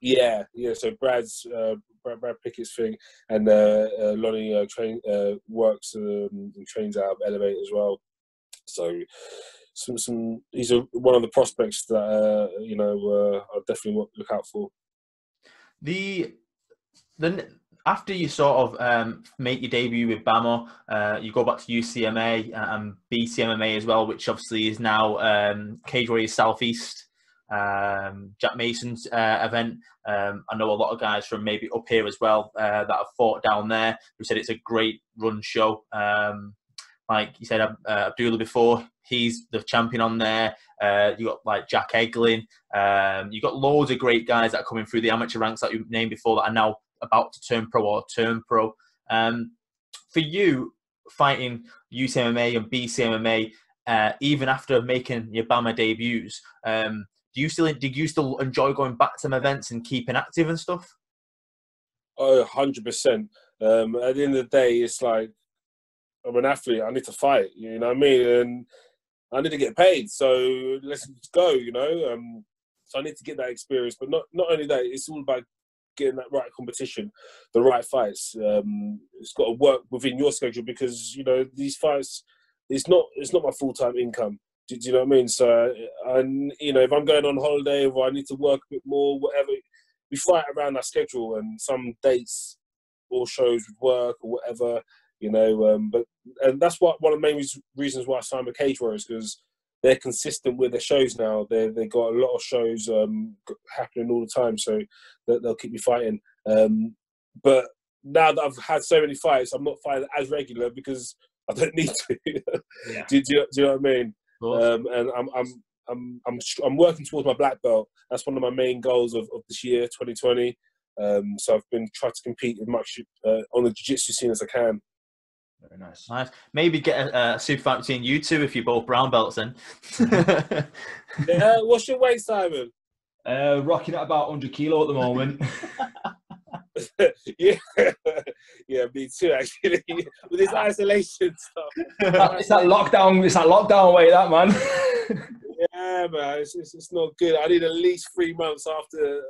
Yeah. So Brad Pickett's thing, and Lonnie works and trains out of Elevate as well. So he's one of the prospects that you know I'll definitely look out for. Then after you sort of make your debut with BAMMA, you go back to UCMA and BCMMA as well, which obviously is now Cage Warriors Southeast. Jack Mason's event. I know a lot of guys from maybe up here as well that have fought down there who said it's a great run show. Like you said, Abdullah before, he's the champion on there. You got like Jack Eglin. You got loads of great guys that are coming through the amateur ranks that you named before that are now about to turn pro or turn pro. For you, fighting UCMMA and BCMMA, even after making your BAMMA debuts, do you still enjoy going back to some events and keeping active and stuff? Oh, 100%. At the end of the day, it's like, I'm an athlete, I need to fight, you know what I mean? And I need to get paid, so let's just go, you know? So I need to get that experience, but not only that, it's all about getting that right competition, the right fights. It's got to work within your schedule because, you know, these fights, it's not my full-time income. Do you know what I mean? So, you know, if I'm going on holiday or I need to work a bit more, whatever, we fight around that schedule, and some dates or shows with work or whatever, you know. And that's one of the main reasons why I signed with Cage Warriors, because they're consistent with their shows now. They got a lot of shows happening all the time, so they'll keep me fighting. But now that I've had so many fights, I'm not fighting as regular because I don't need to. Yeah. Do you know what I mean? And I'm working towards my black belt. That's one of my main goals of this year, 2020. So I've been trying to compete as much on the jiu-jitsu scene as I can. Very nice. Nice. Maybe get a super fight between you two if you're both brown belts then. Yeah. What's your weight, Simon? Rocking at about 100 kilo at the moment. Yeah, me too. Actually, with this isolation stuff. It's that lockdown weight, that man. Yeah, man, it's not good. I need at least 3 months after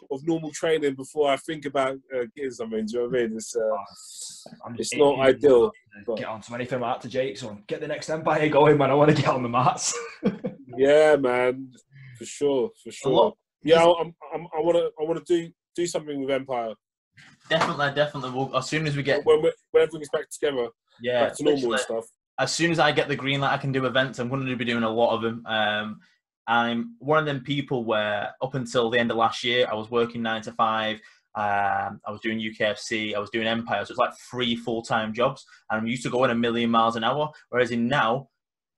of normal training before I think about getting something. Do you know what I mean? It's not ideal. Get onto anything like that to Jake. So get the next Empire going, man. I want to get on the mats. Yeah, man, for sure. Yeah, I want to do something with Empire. Definitely. We'll, as soon as we get when everything's back together, back to normal and stuff. As soon as I get the green light, I can do events. I'm going to be doing a lot of them. I'm one of them people where up until the end of last year, I was working 9 to 5. I was doing UKFC. I was doing Empire. So it's like 3 full-time jobs. And I'm used to going a million miles an hour. Whereas now,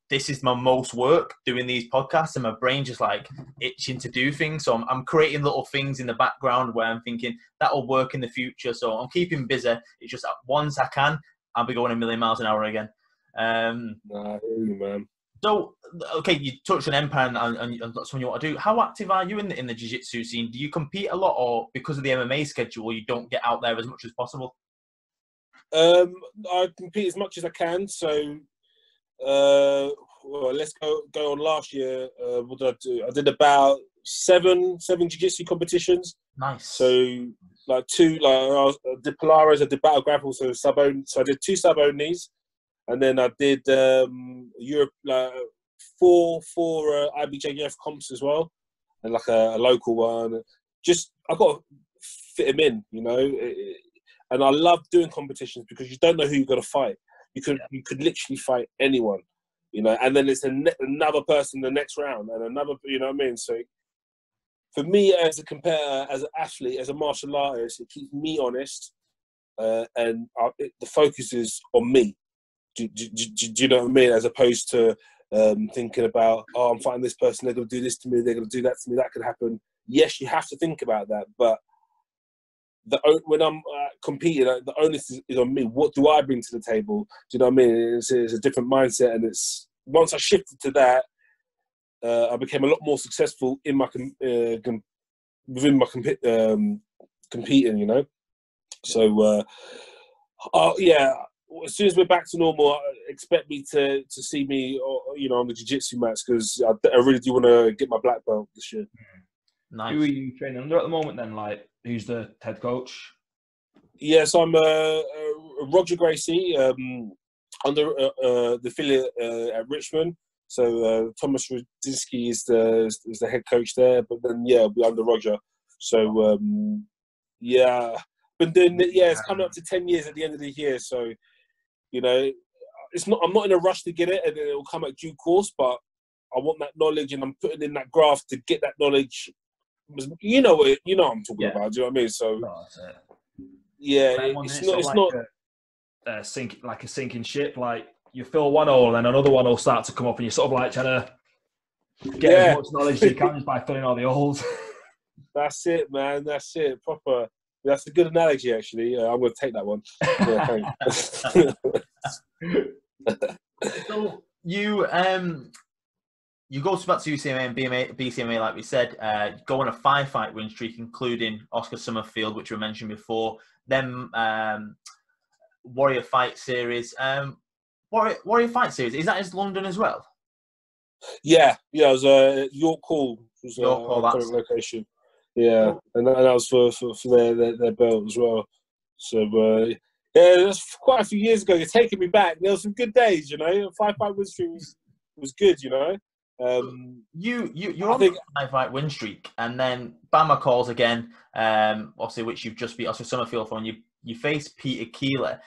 this is my most work doing these podcasts, and my brain just like itching to do things. So I'm creating little things in the background where I'm thinking that'll work in the future. So I'm keeping busy. It's just once I can, I'll be going a million miles an hour again. Nah, man. So, okay, you touched on Empire and that's something you want to do. How active are you in the jiu-jitsu scene? Do you compete a lot, or because of the MMA schedule, you don't get out there as much as possible? I compete as much as I can. So, well, let's go on last year. What did I do? I did about seven jiu-jitsu competitions. Nice. So like two, like I did Polaris, I did Battle Grapple, so so I did 2 sub-onlys, and then I did Europe, like four IBJJF comps as well, and like a local one. Just I got to fit them in, you know. And I love doing competitions because you don't know who you're gonna fight. You could literally fight anyone, you know. And then it's another person the next round, and another, you know what I mean. So for me, as a competitor, as an athlete, as a martial artist, it keeps me honest, and the focus is on me. Do you know what I mean? As opposed to thinking about, oh, I'm fighting this person, they're going to do this to me, they're going to do that to me, that could happen. Yes, you have to think about that, but when I'm competing, the onus is on me. What do I bring to the table? Do you know what I mean? It's a different mindset, and it's once I shifted to that, I became a lot more successful in my within my competing. You know, so yeah. As soon as we're back to normal, expect me to see me, you know, on the jiu-jitsu mats, because I really do want to get my black belt this year. Nice. Who are you training under at the moment then? Like, who's the head coach? Yes, I'm Roger Gracie, under the affiliate at Richmond. So Thomas Rudinsky is the head coach there, but then yeah, I'll be under Roger. So yeah, been doing it. Yeah, it's coming up to 10 years at the end of the year. So you know, I'm not in a rush to get it, and it'll come at due course. But I want that knowledge, and I'm putting in that graft to get that knowledge. You know what I'm talking about. Do you know what I mean? So yeah, it's not a sinking ship. Like, you fill one hole, and then another one will start to come up, and you're sort of like trying to get as much knowledge as you can just by filling all the holes. That's it, man. That's it. Proper. That's a good analogy, actually. I'm going to take that one. Yeah, thanks. So you go back to UCMA and BCMA, like we said. Go on a 5-fight win streak, including Oscar Summerfield, which we mentioned before. Then Warrior Fight Series. Warrior Fight Series, is that in London as well? Yeah. It was York Hall. Was York Hall, current location. Yeah, and that was for their belt as well. So yeah, that's quite a few years ago. You're taking me back. There were some good days, you know. 5-fight win streak was good, you know. You're on the 5-fight win streak, and then BAMMA calls again. Obviously, which you've just beat Oscar Summerfield for, and you face Peter Aquila,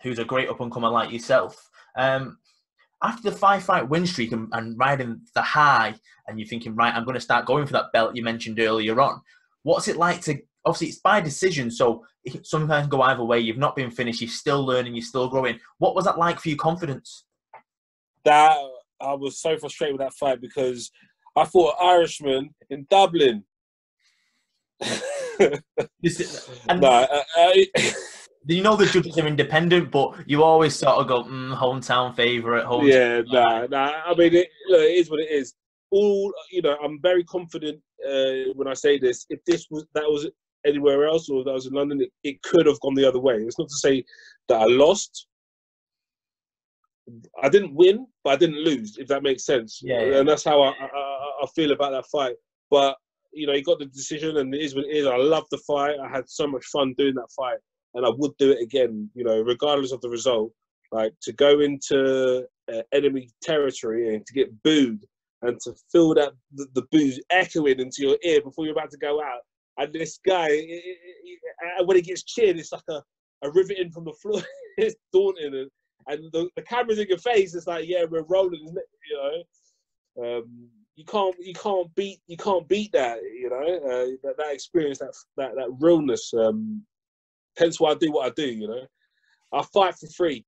who's a great up and comer like yourself. After the 5-fight win streak and riding the high, and you're thinking, right, I'm going to start going for that belt you mentioned earlier on. What's it like to, obviously it's by decision, so it sometimes go either way. You've not been finished, you're still learning, you're still growing. What was that like for your confidence? That I was so frustrated with that fight because I fought an Irishman in Dublin. You know the judges are independent, but you always sort of go, hometown favourite. Yeah, I mean, it is what it is. I'm very confident when I say this. If that was anywhere else, or that was in London, it could have gone the other way. It's not to say that I lost. I didn't win, but I didn't lose, if that makes sense. Yeah. And that's how I feel about that fight. But, you know, he got the decision, and it is what it is. I love the fight. I had so much fun doing that fight. And I would do it again, you know, regardless of the result. Like, to go into enemy territory and to get booed and to feel that the boos echoing into your ear before you're about to go out. And this guy, when he gets cheered, it's like a riveting from the floor. It's daunting. And the camera's in your face. It's like, yeah, we're rolling, you know. You can't beat that, you know. That experience, that realness. Hence why I do what I do, you know. I fight for free,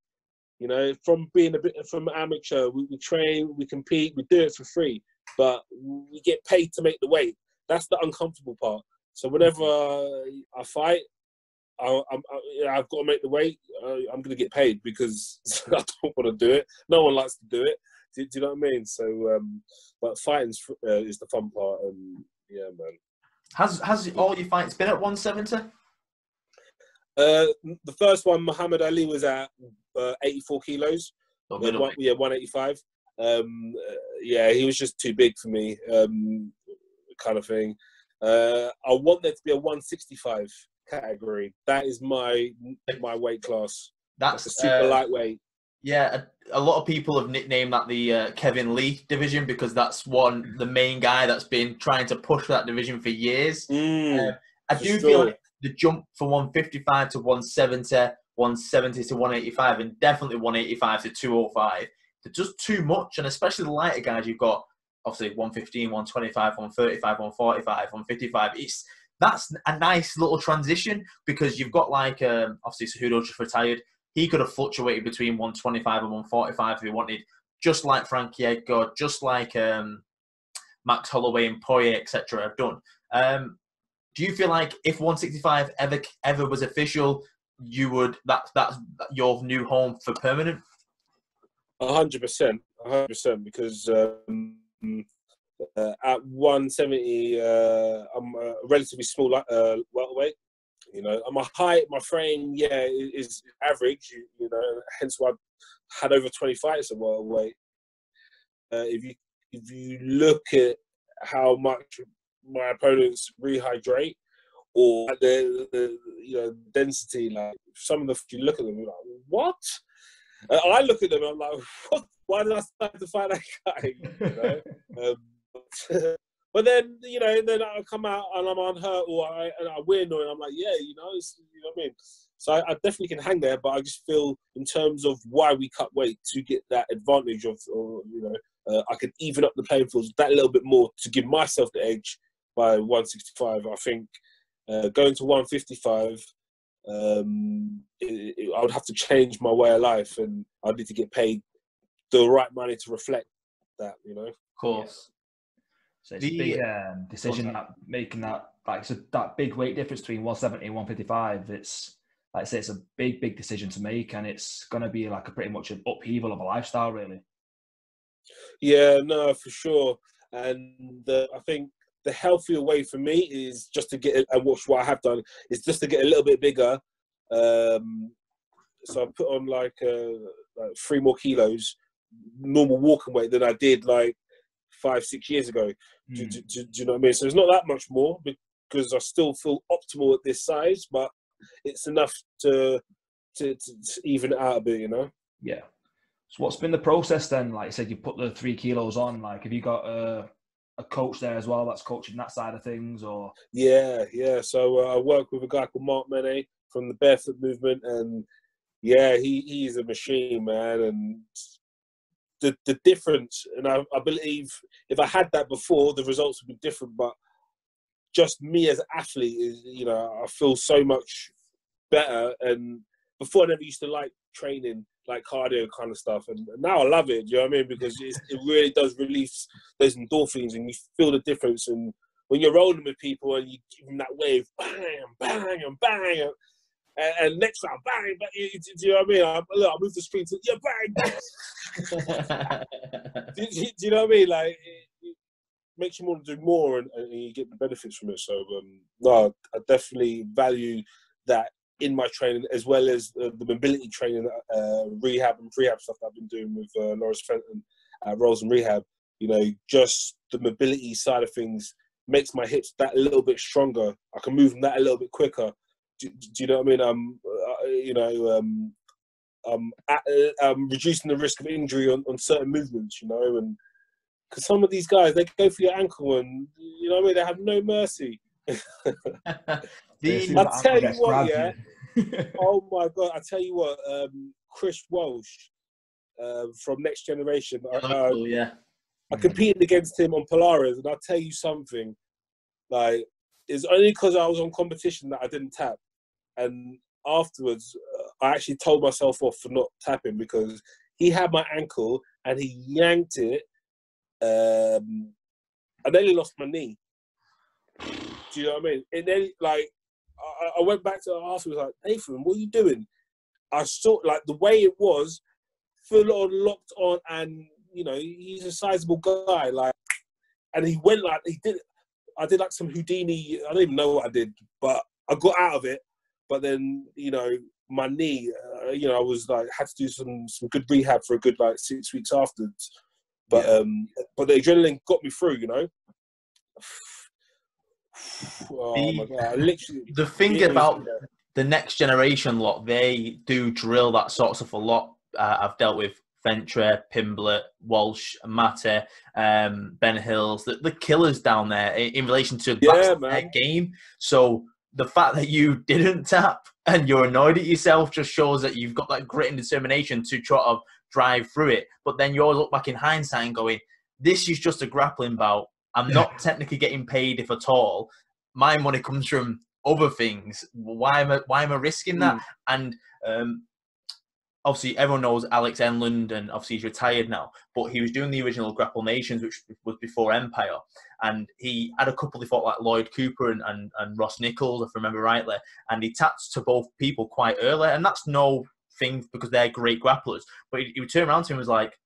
you know. From amateur, we train, we compete, we do it for free, but we get paid to make the weight. That's the uncomfortable part. So whenever I fight, I've got to make the weight. I'm going to get paid because I don't want to do it. No one likes to do it. Do you know what I mean? So, but fighting is the fun part, and yeah, man. Has all your fights been at 170? The first one, Muhammad Ali, was at 84 kilos. Yeah, 185. Yeah, he was just too big for me, kind of thing. I want there to be a 165. category. That is my weight class. That's a super lightweight. Yeah, a lot of people have nicknamed that the Kevin Lee division because that's the main guy that's been trying to push that division for years. I do feel like the jump from 155 to 170, 170 to 185, and definitely 185 to 205, they're just too much. And especially the lighter guys, you've got obviously 115, 125, 135, 145, 155. That's a nice little transition because you've got like obviously Cejudo just retired. He could have fluctuated between 125 and 145 if he wanted, just like Frankie Edgar, just like Max Holloway and Poirier, etc. have done. Do you feel like if 165 ever was official, you would that's your new home for permanent? 100%, because at 170, I'm a relatively small welterweight. You know, my height, my frame, is average. You know, hence why I've had over 20 fights at welterweight. If you look at how much my opponents rehydrate, or the density, like some of the, you look at them, you're like, what? I look at them, I'm like, what? Why did I start to fight that guy? You know? But then, then I come out and I'm unhurt, and I win, and I'm like, you know what I mean? So I definitely can hang there, but I just feel in terms of why we cut weight to get that advantage of, I could even up the playing field that little bit more to give myself the edge by 165. I think going to 155, I would have to change my way of life, and I'd need to get paid the right money to reflect that, you know? Of course. So it's a big decision making that, like, so that big weight difference between 170 and 155. It's, like I say, it's a big decision to make, and it's going to be like a pretty much an upheaval of a lifestyle, really. Yeah, no, for sure. And I think the healthier way for me is just to get, and what I have done is just to get a little bit bigger. So I put on like 3 more kilos, normal walking weight than I did like 5-6 years ago. Do you know what I mean? So it's not that much more because I still feel optimal at this size, but it's enough to even it out a bit, you know? Yeah. So what's been the process then? Like you said, you put the 3 kilos on. Like, have you got a coach there as well that's coaching that side of things, or? Yeah. So I work with a guy called Mark Mene from the Barefoot Movement, and he's a machine, man. And the difference, and I believe if I had that before, the results would be different. But just me as an athlete is, I feel so much better. And before I never used to like training, like cardio kind of stuff, and now I love it. Do you know what I mean? Because it really does release those endorphins, and you feel the difference. And when you're rolling with people and you give them that wave, bang, bang, and bang, and next round, bang, bang. Do you know what I mean? I move the screen to bang, bang. do you know what I mean? Like, it makes you want to do more, and you get the benefits from it. So, no, I definitely value that in my training, as well as the mobility training, rehab and prehab stuff that I've been doing with Lawrence Fenton at Rolls and Rehab. Just the mobility side of things makes my hips that little bit stronger. I can move them that a little bit quicker. Do you know what I mean? I'm reducing the risk of injury on certain movements, and because some of these guys, they go for your ankle, and you know what I mean, they have no mercy. I tell you what, oh my God, I tell you what, Chris Walsh from Next Generation, I competed against him on Polaris, and I'll tell you something, like, it's only because I was on competition that I didn't tap. And afterwards, I actually told myself off for not tapping because he had my ankle and he yanked it. I nearly lost my knee. Do you know what I mean? And then, like, I went back to afterwards, like, Nathan, what are you doing? I saw, like, the way it was, full on, locked on, and, he's a sizable guy, like, and he went like, I did like some Houdini, I don't even know what I did, but I got out of it. But then, my knee, I was like, had to do some good rehab for a good, like, 6 weeks afterwards. But but the adrenaline got me through, Oh my God! Literally, The thing about the next generation lot, they do drill that sort of stuff a lot. I've dealt with Ventre, Pimblett, Walsh, Mate, Ben Hills, the killers down there in relation to their game. So the fact that you didn't tap and you're annoyed at yourself just shows that you've got that grit and determination to try to drive through it. But then you always look back in hindsight and going, this is just a grappling bout. I'm not technically getting paid, if at all. My money comes from other things. Why am I risking that? And obviously everyone knows Alex Enland, and obviously he's retired now, but he was doing the original Grapple Nations, which was before Empire, and he had a couple he fought like Lloyd Cooper and Ross Nichols, if I remember rightly, and he tapped to both people quite early, and that's no thing because they're great grapplers, but he would turn around to him and was like,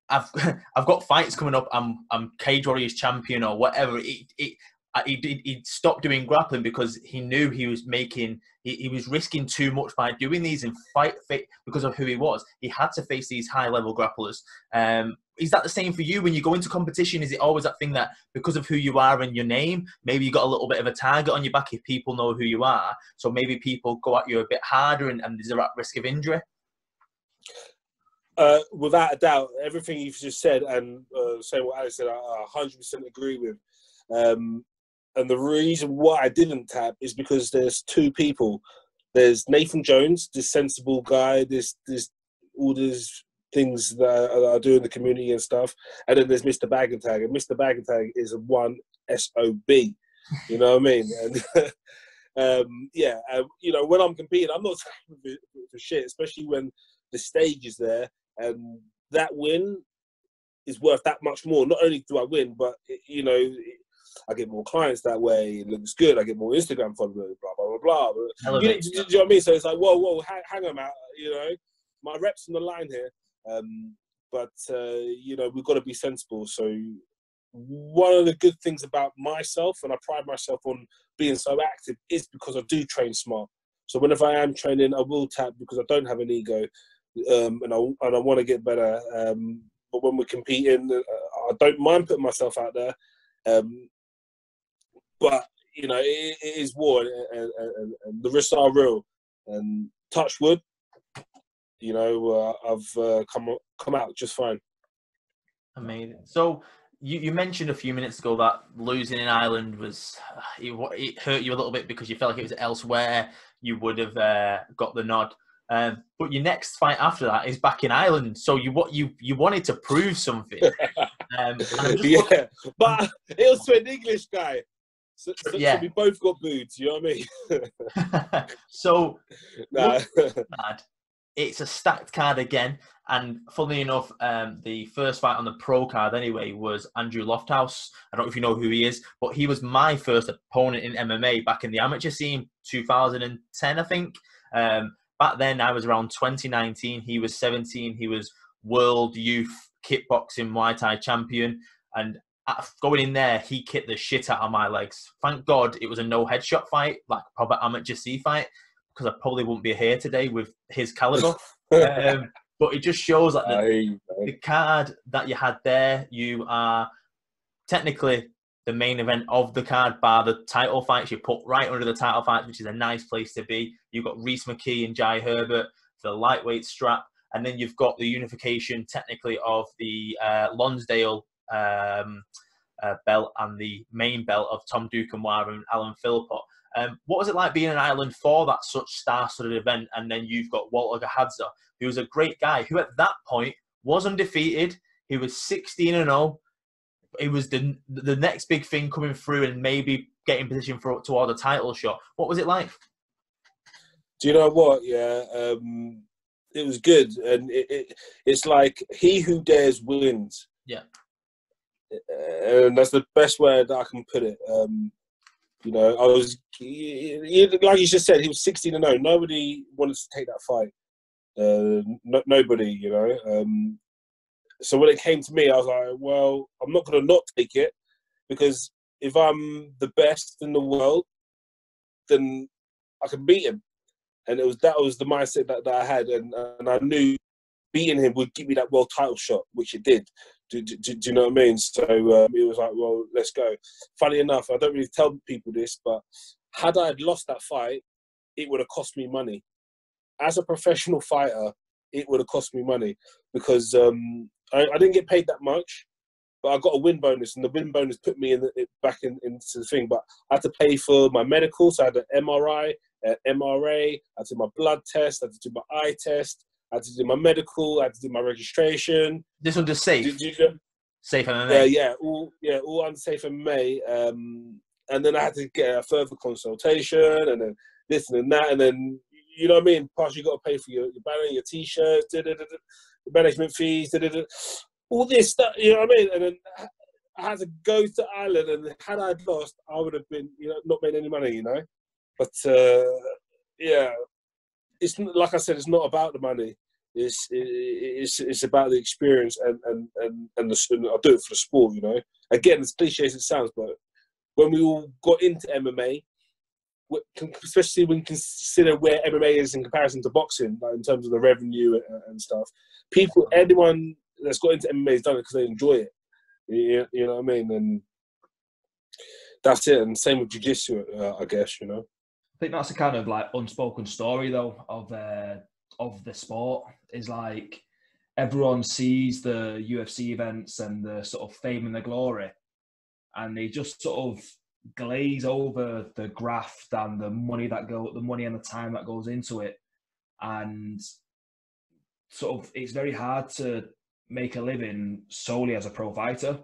I've got fights coming up, I'm Cage Warriors champion or whatever. He stopped doing grappling because he knew he was risking too much by doing these and fight because of who he was. He had to face these high level grapplers. Is that the same for you when you go into competition? Is it always that thing that because of who you are and your name, maybe you got a little bit of a target on your back if people know who you are? So maybe people go at you a bit harder and there's a risk of injury? Without a doubt, everything you've just said and saying what Alex said, I 100% agree with. And the reason why I didn't tap is because there's two people. There's Nathan Jones, this sensible guy, this all these things that I do in the community and stuff. And then there's Mr. Bag and Tag. And Mr. Bag and Tag is a one SOB. You know what I mean? And you know, when I'm competing, I'm not tapping for shit, especially when the stage is there. And that win is worth that much more. Not only do I win, but, you know, I get more clients that way. It looks good. I get more Instagram followers, blah, blah, blah, blah. Do you know what I mean? So it's like, whoa, hang on, you know. My rep's on the line here. But you know, we've got to be sensible. So one of the good things about myself, and I pride myself on being so active, is because I do train smart. So whenever I am training, I will tap because I don't have an ego. And I want to get better. But when we're competing, I don't mind putting myself out there. But you know, it is war, and the risks are real. And touch wood, you know, I've come out just fine. Amazing. So you mentioned a few minutes ago that losing in Ireland was it hurt you a little bit because you felt like it was elsewhere you would have got the nod. But your next fight after that is back in Ireland, so you wanted to prove something. But it was to an English guy, so we both got booed. You know what I mean? So it's a stacked card again, and funnily enough, the first fight on the pro card anyway was Andrew Lofthouse. I don't know if you know who he is, but he was my first opponent in MMA back in the amateur scene, 2010, I think. Back then, I was around 2019. He was 17. He was world youth kickboxing Muay Thai champion. And going in there, he kicked the shit out of my legs. Thank God it was a no headshot fight, like a proper amateur C fight, because I probably wouldn't be here today with his caliber. But it just shows like the card that you had there, you are technically the main event of the card, bar the title fights. You put right under the title fights, which is a nice place to be. You've got Reece McKee and Jai Herbert for the lightweight strap. And then you've got the unification, technically, of the Lonsdale belt and the main belt of Tom Dukenwar and Alan Philippot. What was it like being in Ireland for that such star-studded event? And then you've got Walter Gahadza, who was a great guy, who at that point was undefeated. He was 16-0. It was the next big thing coming through and maybe getting position toward a title shot. What was it like? Do you know what? Yeah, it was good, and it's like he who dares wins. Yeah, and that's the best way that I can put it. You know, I was like you just said, he was 16-0. Nobody wanted to take that fight. Nobody, you know. So when it came to me, I was like, well, I'm not going to not take it, because if I'm the best in the world, then I can beat him. And that was the mindset that I had, and I knew beating him would give me that world title shot, which it did. Do you know what I mean? So it was like, well, let's go. Funny enough, I don't really tell people this, but had I lost that fight, it would have cost me money. As a professional fighter, it would have cost me money because I didn't get paid that much, but I got a win bonus, and the win bonus put me back into the thing. But I had to pay for my medical, so I had an MRI, an MRA, I had to do my blood test, I had to do my eye test, I had to do my medical, I had to do my registration. This one just safe. Safe MMA. All under Safe MMA. And then I had to get a further consultation, and then this and then that, and then you know what I mean. Plus, you got to pay for your banner, your t-shirts, the management fees, all this stuff. You know what I mean? And then I had to go to Ireland, and had I lost, I would have been, not made any money, But yeah, it's like I said, it's not about the money. It's about the experience and I'll do it for the sport, Again, as cliche as it sounds, but when we all got into MMA, especially when you consider where MMA is in comparison to boxing, like in terms of the revenue and stuff, anyone that's got into MMA has done it because they enjoy it. You know what I mean? And that's it. And same with jiu-jitsu, I guess, I think that's a kind of like unspoken story though of the sport, is like everyone sees the UFC events and the sort of fame and the glory, and they just sort of glaze over the graft and the money and the time that goes into it, and sort of it's very hard to make a living solely as a pro fighter,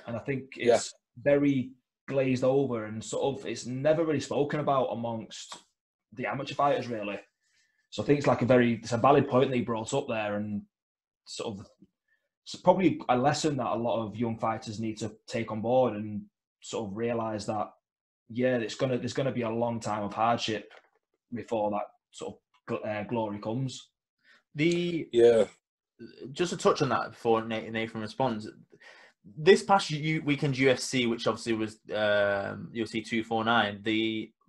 and I think it's very glazed over, and sort of it's never really spoken about amongst the amateur fighters really. So I think it's a valid point that he brought up there, and sort of it's probably a lesson that a lot of young fighters need to take on board and sort of realise that, there's gonna be a long time of hardship before that sort of glory comes. Just to touch on that before Nathan responds, this past weekend UFC, which obviously was UFC 249,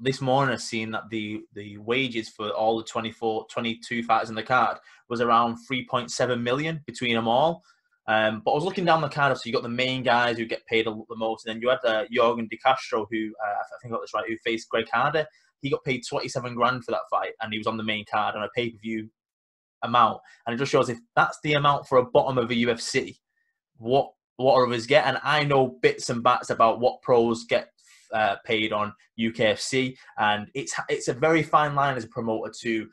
this morning I've seen that the wages for all the 22 fighters in the card was around 3.7 million between them all. But I was looking down the card, so you got the main guys who get paid the most, and then you had Jorgen De Castro, who I think I got this right, who faced Greg Harder. He got paid 27 grand for that fight, and he was on the main card on a pay-per-view amount. And it just shows if that's the amount for a bottom of a UFC, what others get. And I know bits and bats about what pros get paid on UKFC, and it's a very fine line as a promoter to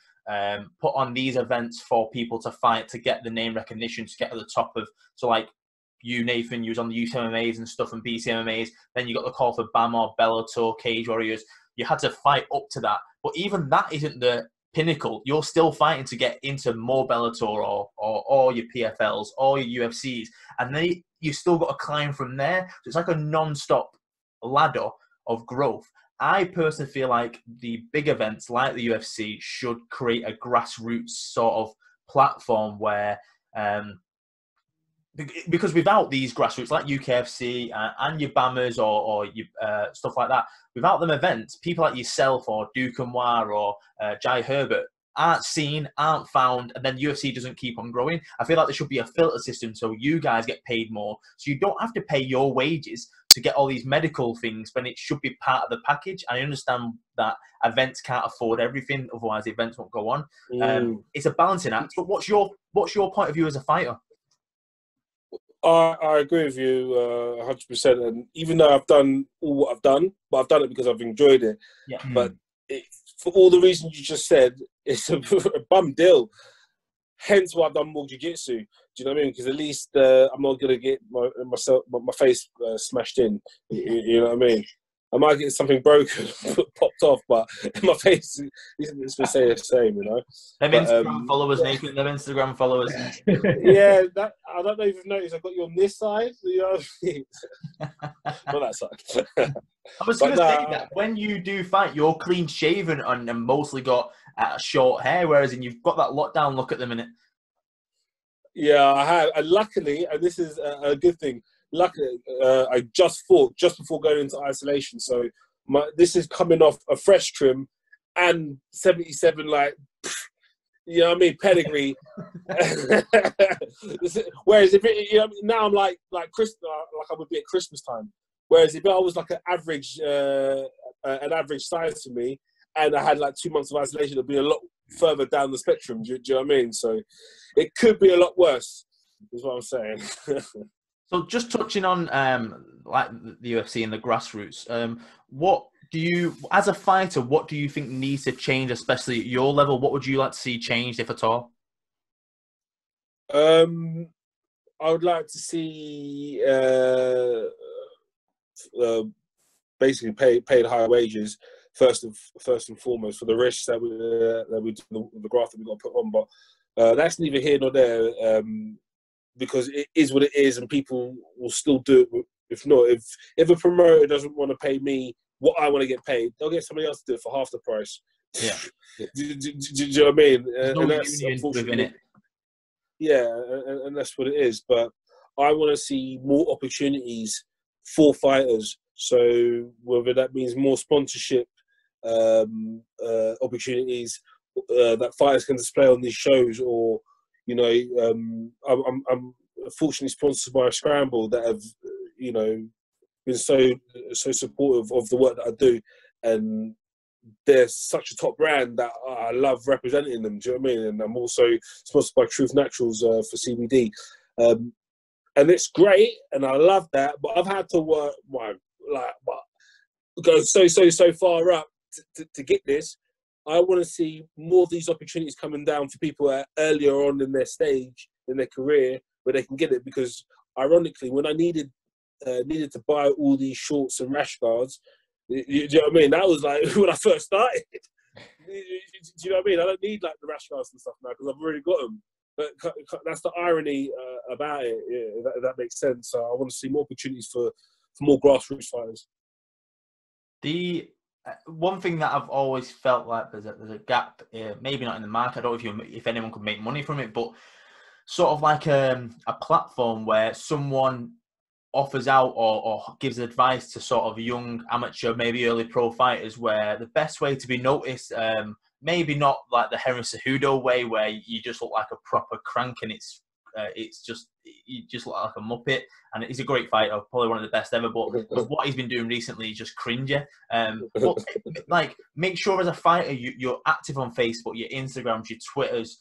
put on these events for people to fight, to get the name recognition, to get to the top of. So like you, Nathan, you was on the youth MMAs and stuff and BCMMAs. Then you got the call for BAMMA, Bellator, Cage Warriors. You had to fight up to that, but even that isn't the pinnacle. You're still fighting to get into more Bellator or your PFLs or your UFCs, and then you still got to climb from there. So it's like a non-stop ladder of growth. I personally feel like the big events like the UFC should create a grassroots sort of platform where, because without these grassroots like UKFC and your BAMMAs or your stuff like that, without them events, people like yourself or Duke and War or Jai Herbert aren't seen, aren't found, and then UFC doesn't keep on growing. I feel like there should be a filter system so you guys get paid more, so you don't have to pay your wages to get all these medical things when it should be part of the package. I understand that events can't afford everything, otherwise the events won't go on. It's a balancing act. But what's your point of view as a fighter? I agree with you 100%. And even though I've done all what I've done, but I've done it because I've enjoyed it. Yeah. But for all the reasons you just said, it's a bum deal. Hence why I've done more jiu-jitsu. Do you know what I mean? Because at least I'm not going to get my face smashed in. You know what I mean? I might get something broken, popped off, but my face is going to say the same, Them Instagram followers, Nathan, them Instagram followers. Yeah, I don't know if you've noticed, I've got you on this side, you know what I mean? Not that side. I was going to say that when you do fight, you're clean shaven and mostly got short hair, whereas you've got that lockdown look at the minute. Yeah, I have. And luckily, and this is a good thing, luckily, I just fought just before going into isolation. So this is coming off a fresh trim and 77, like, you know what I mean, pedigree. Whereas if it, you know, now I'm like I would be at Christmas time. Whereas if I was like an average size to me, and I had like 2 months of isolation, it'd be a lot further down the spectrum. Do you know what I mean? So it could be a lot worse, is what I'm saying. So just touching on like the UFC and the grassroots, what do you, as a fighter, what do you think needs to change, especially at your level? What would you like to see changed, if at all? I would like to see basically paid higher wages first and foremost for the risks that we do, the graft that we got to put on. But that's neither here nor there, because it is what it is, and people will still do it. If not, if a promoter doesn't want to pay me what I want to get paid, they'll get somebody else to do it for half the price. Yeah. do you know what I mean? And that's unfortunately it. Yeah, and that's what it is. But I want to see more opportunities for fighters. So whether that means more sponsorship opportunities that fighters can display on these shows, or you know, I'm fortunately sponsored by a Scramble that have, you know, been so supportive of the work that I do, and they're such a top brand that I love representing them. Do you know what I mean? And I'm also sponsored by Truth Naturals for CBD, and it's great, and I love that. But I've had to work go so far up to get this. I want to see more of these opportunities coming down for people earlier on in their stage, in their career, where they can get it. Because ironically, when I needed to buy all these shorts and rash guards, you know what I mean? That was like when I first started. Do you know what I mean? I don't need like the rash guards and stuff now because I've already got them. But that's the irony about it, if that makes sense. So I want to see more opportunities for more grassroots fighters. The one thing that I've always felt like there's a gap, maybe not in the market. I don't know if anyone could make money from it, but sort of like a platform where someone offers out or gives advice to sort of young amateur, maybe early pro fighters, where the best way to be noticed, maybe not like the Henry Cejudo way where you just look like a proper crank and it's just, you just look like a muppet. And he's a great fighter, probably one of the best ever, but what he's been doing recently is just cringy. But like, make sure as a fighter you're active on Facebook, your Instagrams, your Twitters,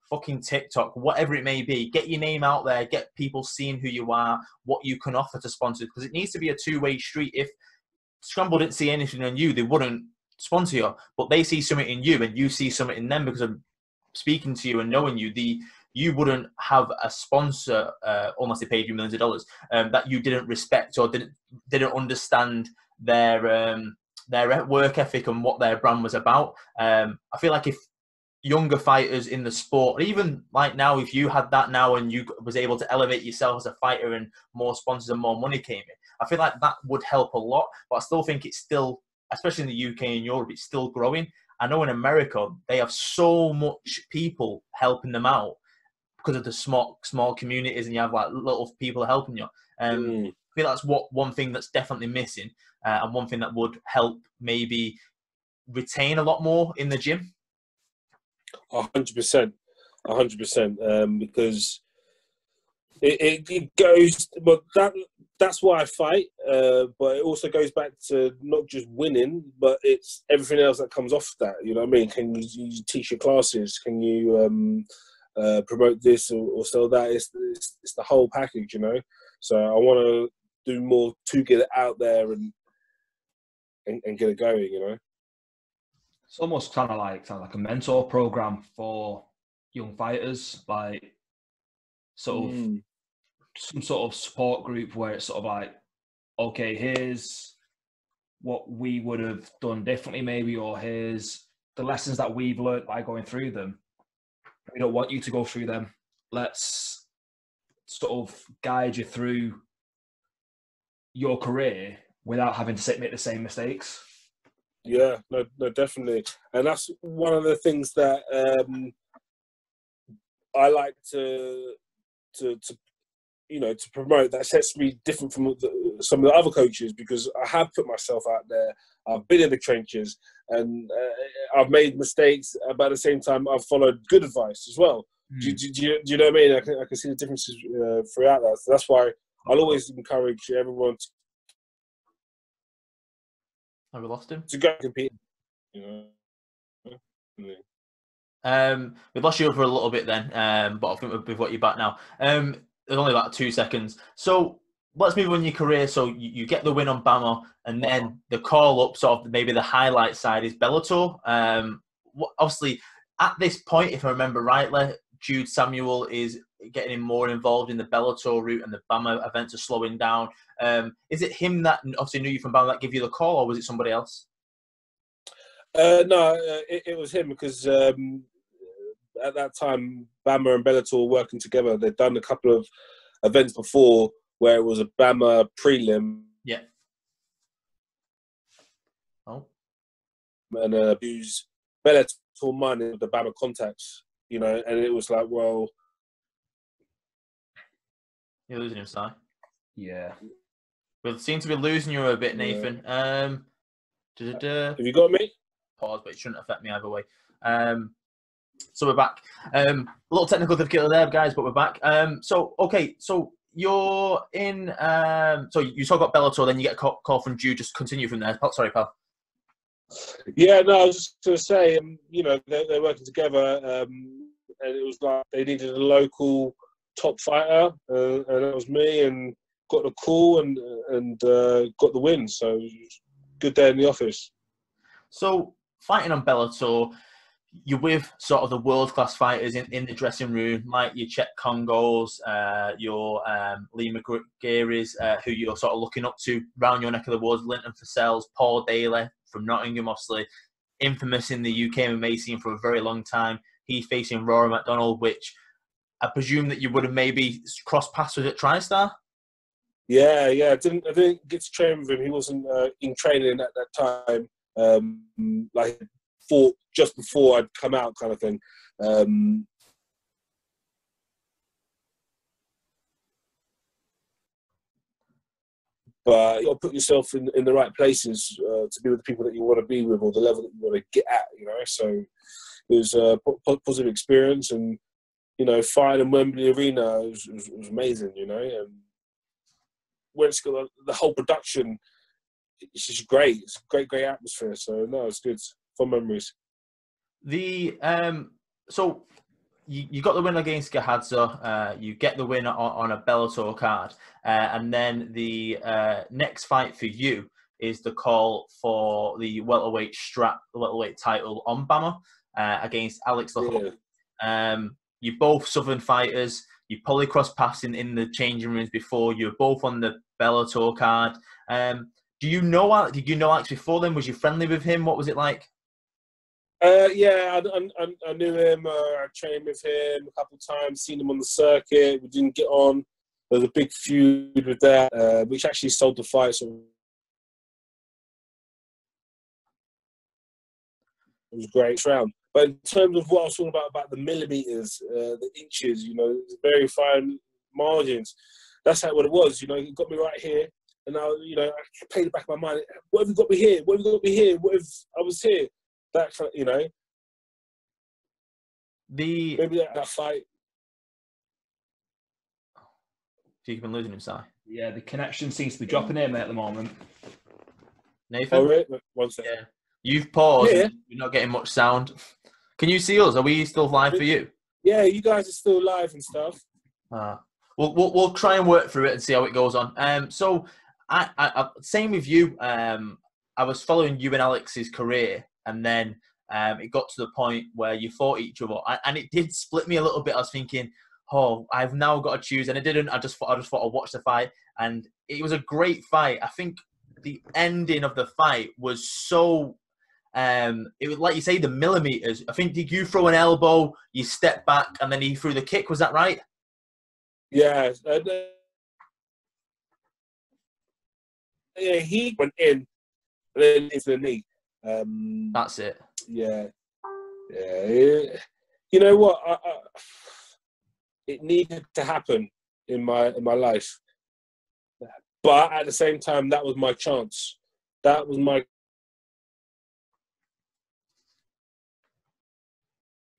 fucking TikTok, whatever it may be. Get your name out there, get people seeing who you are, what you can offer to sponsors, because it needs to be a two-way street. If Scramble didn't see anything in you, they wouldn't sponsor you, but they see something in you and you see something in them because of speaking to you and knowing you. You wouldn't have a sponsor unless they paid you millions of dollars that you didn't respect or didn't understand their work ethic and what their brand was about. I feel like if younger fighters in the sport, even like now, if you had that now and you was able to elevate yourself as a fighter and more sponsors and more money came in, I feel like that would help a lot. But I still think it's still, especially in the UK and Europe, it's still growing. I know in America, they have so much people helping them out because of the small communities, and you have like little people helping you. I feel that's one thing that's definitely missing, and one thing that would help maybe retain a lot more in the gym. 100%, because it goes. But that's why I fight. But it also goes back to not just winning, but it's everything else that comes off that. You know what I mean? Can you teach your classes? Can you promote this or sell that? It's the whole package, you know. So I want to do more to get it out there and get it going, you know. It's almost kind of like a mentor program for young fighters, like sort of some sort of support group where it's sort of like, okay, here's what we would have done differently maybe, or here's the lessons that we've learned by going through them. We don't want you to go through them. Let's sort of guide you through your career without having to make the same mistakes. Yeah, no, definitely. And that's one of the things that I like to promote, that sets me different from some of the other coaches, because I have put myself out there. I've been in the trenches, and I've made mistakes, but at the same time, I've followed good advice as well. Do you know what I mean? I can see the differences throughout that. So that's why I'll always encourage everyone Have we lost him? to go compete. You know. We lost you for a little bit then, but I think we've got you back now. There's only about 2 seconds. So let's move on your career. So you get the win on BAMMA, and then the call up, sort of maybe the highlight side is Bellator. Obviously, at this point, if I remember rightly, Jude Samuel is getting more involved in the Bellator route, and the BAMMA events are slowing down. Is it him that obviously knew you from BAMMA that gave you the call, or was it somebody else? No, it was him because at that time, BAMMA and Bellator were working together. They'd done a couple of events before where it was a BAMMA prelim. Yeah. Oh. And use Bellator money with the BAMMA contacts, you know, and it was like, well... You're losing him, Si. Yeah. We seem to be losing you a bit, Nathan. Have you got me? Pause, but it shouldn't affect me either way. So we're back. A little technical difficulty there, guys, but we're back. Okay, so you're in... so you talk about Bellator, then you get a call from Jude. Just continue from there. Sorry, pal. Yeah, no, I was just going to say, you know, they're working together, and it was like they needed a local top fighter, and that was me, and got the call and got the win. So good day in the office. So fighting on Bellator, you're with sort of the world-class fighters in the dressing room, like your Chet Congos, your Lee McGarry's, who you're sort of looking up to around your neck of the woods, Linton Fussell's, Paul Daly from Nottingham, obviously, infamous in the UK MMA scene for a very long time. He's facing Rory McDonald, which I presume that you would have maybe crossed paths with at TriStar? Yeah. I didn't get to train with him. He wasn't in training at that time. Like, fought just before I'd come out, kind of thing. But you got to put yourself in the right places to be with the people that you want to be with, or the level that you want to get at, you know. So it was a positive experience, and you know, fighting in Wembley Arena was amazing, you know. And when it's got the whole production, it's just great. It's a great atmosphere. So no, it's good. Fun memories. So you got the win against Gahadza. You get the win on a Bellator card, and then the next fight for you is the call for the welterweight title on BAMMA against Alex Lahoud. Yeah. You're both Southern fighters. You probably crossed paths in the changing rooms before. You're both on the Bellator card. Did you know Alex before then? Was you friendly with him? What was it like? Yeah, I knew him. I trained with him a couple of times, seen him on the circuit. We didn't get on. There was a big feud with that, which actually sold the fight. So it was a great round. But in terms of what I was talking about the millimeters, the inches, you know, very fine margins. That's what it was. You know, he got me right here. And now, you know, I played the back of my mind. What have you got me here? What have you got me here? What if I was here? That, you know. Maybe that fight. You've been losing him, Si. Yeah, the connection seems to be dropping here, mate, at the moment. Nathan? Oh, really? One second. Yeah. You've paused. Yeah. You're not getting much sound. Can you see us? Are we still live for you? Yeah, you guys are still live and stuff. We'll try and work through it and see how it goes on. So, I same with you. I was following you and Alex's career, and then it got to the point where you fought each other, and it did split me a little bit. I was thinking, oh, I've now got to choose, and I didn't. I just thought I'd watch the fight, and it was a great fight. I think the ending of the fight was so. It was like you say, the millimeters. I think, did you throw an elbow? You stepped back, and then he threw the kick. Was that right? Yeah. Yeah, he went in, and then into the knee. That's it. Yeah. You know what? It needed to happen in my life, but at the same time, that was my chance. That was my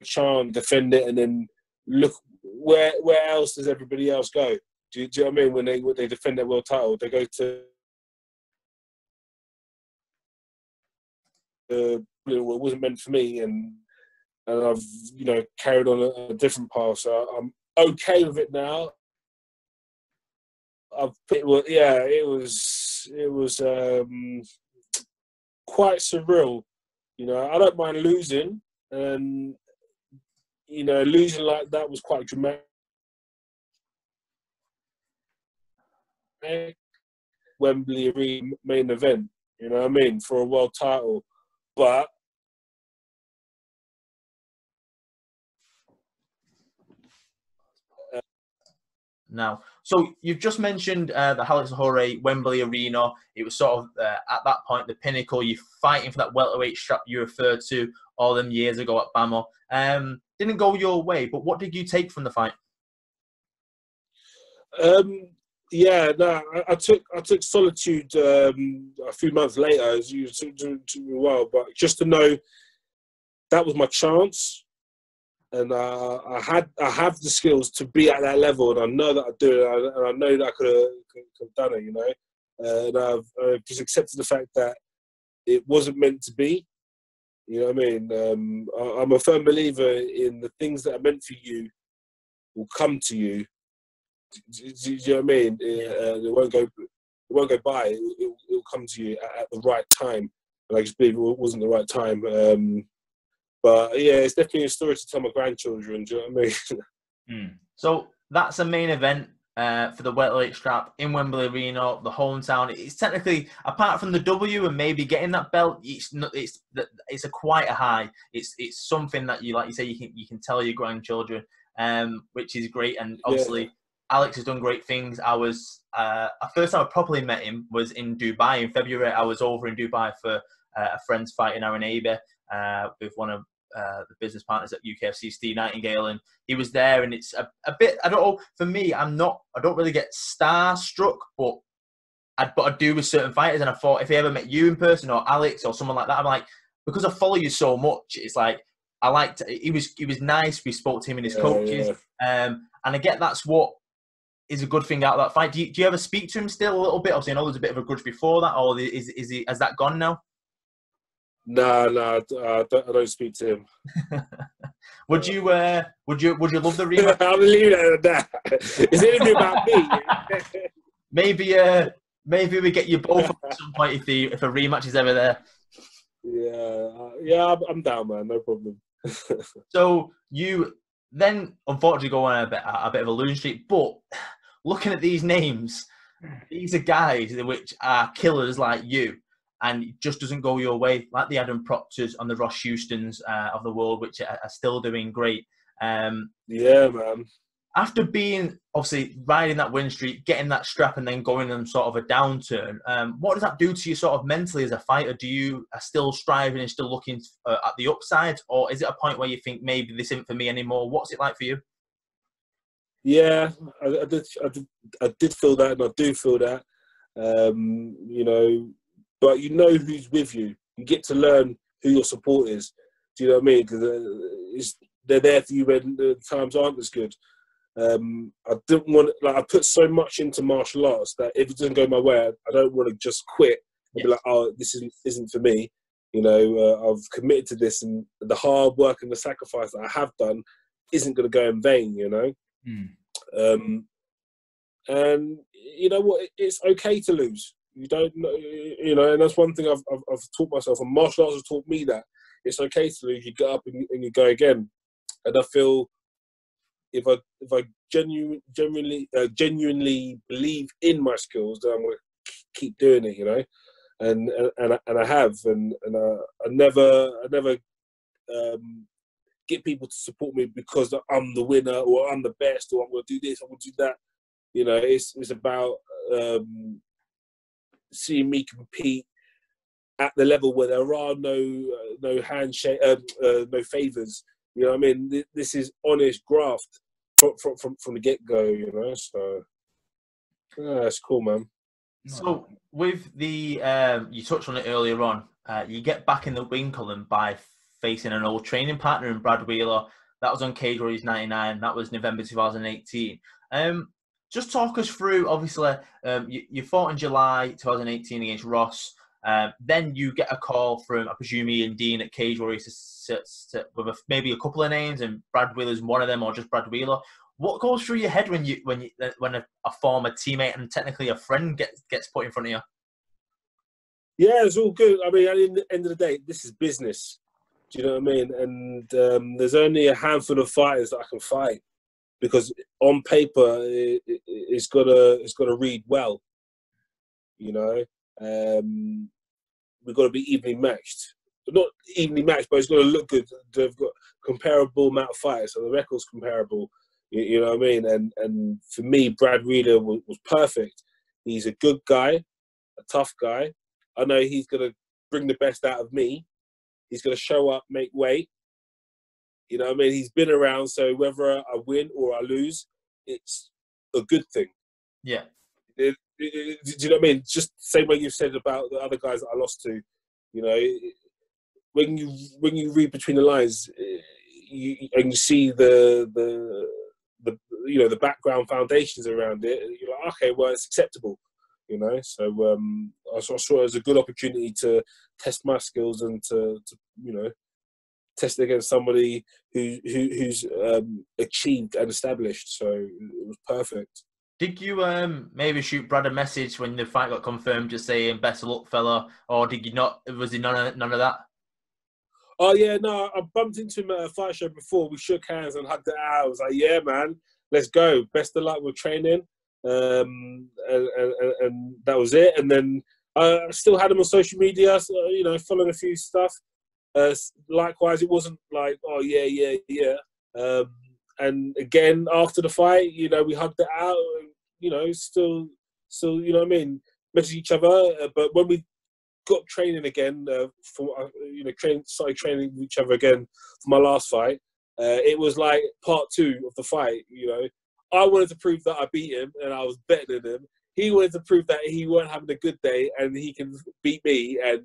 chance to defend it, and then look, where else does everybody else go? Do you know what I mean? When they defend their world title, they go to it wasn't meant for me, and I've carried on a different path. So I'm okay with it now. It was quite surreal. I don't mind losing, and losing like that was quite dramatic. Wembley Arena main event, you know what I mean, for a world title, but now, so you've just mentioned the Alex Lahore Wembley Arena. It was sort of at that point the pinnacle. You're fighting for that welterweight strap you referred to all them years ago at BAMMA. Didn't go your way, but what did you take from the fight? I took Solitude a few months later. As you took me a while, but just to know that was my chance. And I have the skills to be at that level, and I know that I do it, and I know that I could have done it, And I've just accepted the fact that it wasn't meant to be. You know what I mean? I'm a firm believer in the things that are meant for you will come to you. Do you know what I mean? It won't go by. It will come to you at the right time. And I just believe it wasn't the right time. But yeah, it's definitely a story to tell my grandchildren. Do you know what I mean? So that's a main event for the welterweight strap in Wembley Arena, the hometown. It's technically, apart from the W and maybe getting that belt, it's quite a high. It's something that you say you can tell your grandchildren, which is great. And obviously, Alex has done great things. I was first time I properly met him was in Dubai in February. I was over in Dubai for a friend's fight in Aranaba with one of the business partners at UKFC, Steve Nightingale, and he was there. And it's a bit, I don't know, for me, I don't really get starstruck, but I do with certain fighters. And I thought if I ever met you in person or Alex or someone like that, I'm like, because I follow you so much, it's like he was nice. We spoke to him and his coaches, and I get that's what is a good thing out of that fight. Do you ever speak to him still a little bit? Obviously, I know there's a bit of a grudge before that, or has that gone now? No, I don't speak to him. Would you love the rematch? I'll leave it at that. Is anything about me? Maybe we get you both at some point if a rematch is ever there. Yeah, I'm down, man. No problem. So you then unfortunately go on a bit of a losing streak, but looking at these names, these are guys which are killers like you. And it just doesn't go your way, like the Adam Proctors and the Ross Houstons of the world, which are still doing great. Yeah, man. After being, obviously, riding that win streak, getting that strap and then going on sort of a downturn, what does that do to you sort of mentally as a fighter? Do you are still striving and still looking at the upside? Or is it a point where you think maybe this isn't for me anymore? What's it like for you? Yeah, I did feel that, and I do feel that. But you know who's with you. You get to learn who your support is. Do you know what I mean? Because they're there for you when the times aren't as good. I didn't want I put so much into martial arts that if it doesn't go my way, I don't want to just quit and be like, oh, this isn't for me. I've committed to this, and the hard work and the sacrifice that I have done isn't going to go in vain. And you know what? It's okay to lose. You don't know, and that's one thing I've taught myself, and martial arts has taught me that it's okay to lose. You get up and you go again. And I feel if I genuinely believe in my skills, then I'm going to keep doing it, and I have, and I never get people to support me because I'm the winner or I'm the best or I'm going to do this, I'm going to do that. It's about seeing me compete at the level where there are no handshake, no favors. You know what I mean? This is honest graft from the get go. So it's cool, man. So with the you touched on it earlier on. You get back in the wing column by facing an old training partner in Brad Wheeler. That was on Cage Warriors 99. That was November 2018. Just talk us through, obviously, you fought in July 2018 against Ross. Then you get a call from, I presume, Ian Dean at Cage Warriors with maybe a couple of names, and Brad Wheeler's one of them, or just Brad Wheeler. What goes through your head when a former teammate and technically a friend gets put in front of you? Yeah, it's all good. I mean, at the end of the day, this is business. Do you know what I mean? And there's only a handful of fighters that I can fight, because on paper it's got to read well. You know, we've got to be evenly matched. Not evenly matched, but it's got to look good. They've got comparable amount of fighters, so the record's comparable. You know what I mean? And for me, Brad Wheeler was perfect. He's a good guy, a tough guy. I know he's going to bring the best out of me. He's going to show up, make weight. You know what I mean? He's been around, so whether I win or I lose, it's a good thing. Yeah. Do you know what I mean? Just the same way you've said about the other guys that I lost to. You know, when you read between the lines, and you see the you know, the background foundations around it, you're like, okay, well, it's acceptable. You know, so I saw it as a good opportunity to test my skills and to you know, test it against somebody who's achieved and established. So it was perfect. Did you maybe shoot Brad a message when the fight got confirmed, just saying best of luck, fella, or did you not? Was it none of that? Oh yeah, no, I bumped into him at a fight show before. We shook hands and hugged it out. I was like, yeah, man, let's go. Best of luck with training. And that was it. And then I still had him on social media, so, you know, following a few stuff. Likewise, it wasn't like, oh yeah. And again, after the fight, you know, we hugged it out. You know, still, you know what I mean, messaged each other. But when we got training again, you know, started training with each other again for my last fight, it was like part 2 of the fight. You know, I wanted to prove that I beat him and I was better than him. He wanted to prove that he weren't having a good day and he can beat me. And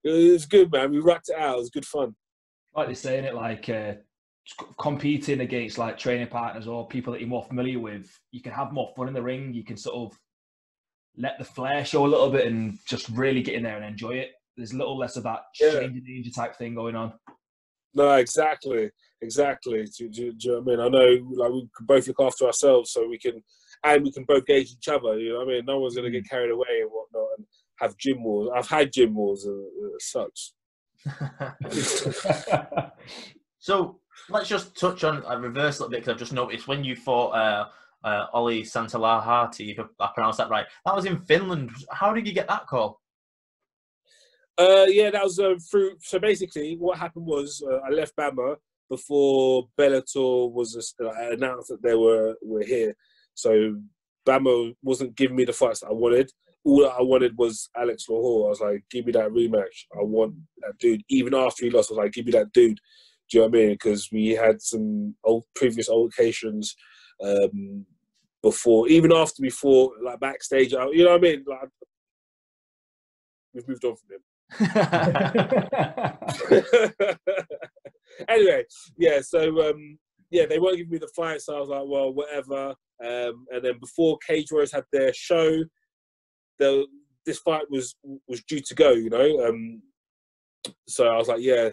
it was good, man. We racked it out. It was good fun. Like they're saying it, like competing against like training partners or people that you're more familiar with, you can have more fun in the ring. You can sort of let the flair show a little bit and just really get in there and enjoy it. There's a little less of that change in danger type thing going on. No, exactly. Do you know what I mean? I know, like, we can both look after ourselves, so we can both gauge each other. You know what I mean? No one's going to get carried away and whatnot and have gym wars. I've had gym wars, and it sucks. So let's just touch on a reverse a little bit, because I've just noticed when you fought Ollie Santalahati, if I pronounced that right, that was in Finland. How did you get that call? Yeah, that was through. So basically, what happened was I left BAMMA before Bellator was announced that they were here. So BAMMA wasn't giving me the fights that I wanted. All that I wanted was Alex Lahore. I was like, give me that rematch. I want that dude. Even after he lost, I was like, give me that dude. Do you know what I mean? Because we had some previous altercations before, even after we fought, like backstage. You know what I mean? Like, we've moved on from him. Anyway, yeah, so yeah, they weren't giving me the fight, so I was like, well, whatever. And then before Cage Warriors had their show, this fight was due to go, you know. So I was like, yeah,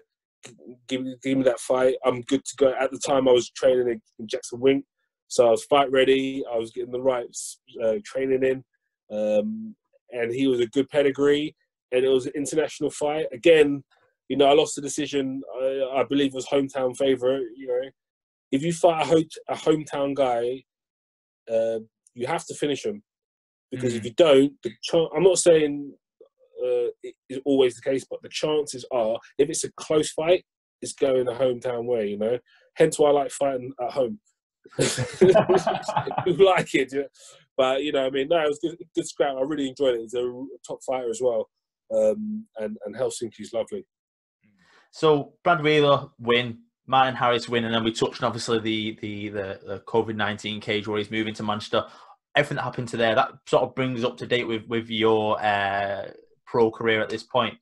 give me that fight. I'm good to go. At the time, I was training in Jackson Wink, so I was fight ready. I was getting the right training in, and he was a good pedigree. And it was an international fight. Again, you know, I lost the decision. I believe it was hometown favourite. You know, if you fight a hometown guy, you have to finish him, because if you don't, I'm not saying it is always the case, but the chances are, if it's a close fight, it's going the hometown way. You know, hence why I like fighting at home. People like it, yeah. But you know, I mean, no, it was good scrap. I really enjoyed it. He's a top fighter as well. And Helsinki's lovely. So Brad Wheeler win, Martin Harris win, and then we touched on obviously the COVID-19 Cage Warriors moving to Manchester. Everything that happened to there, that sort of brings up to date with your pro career at this point.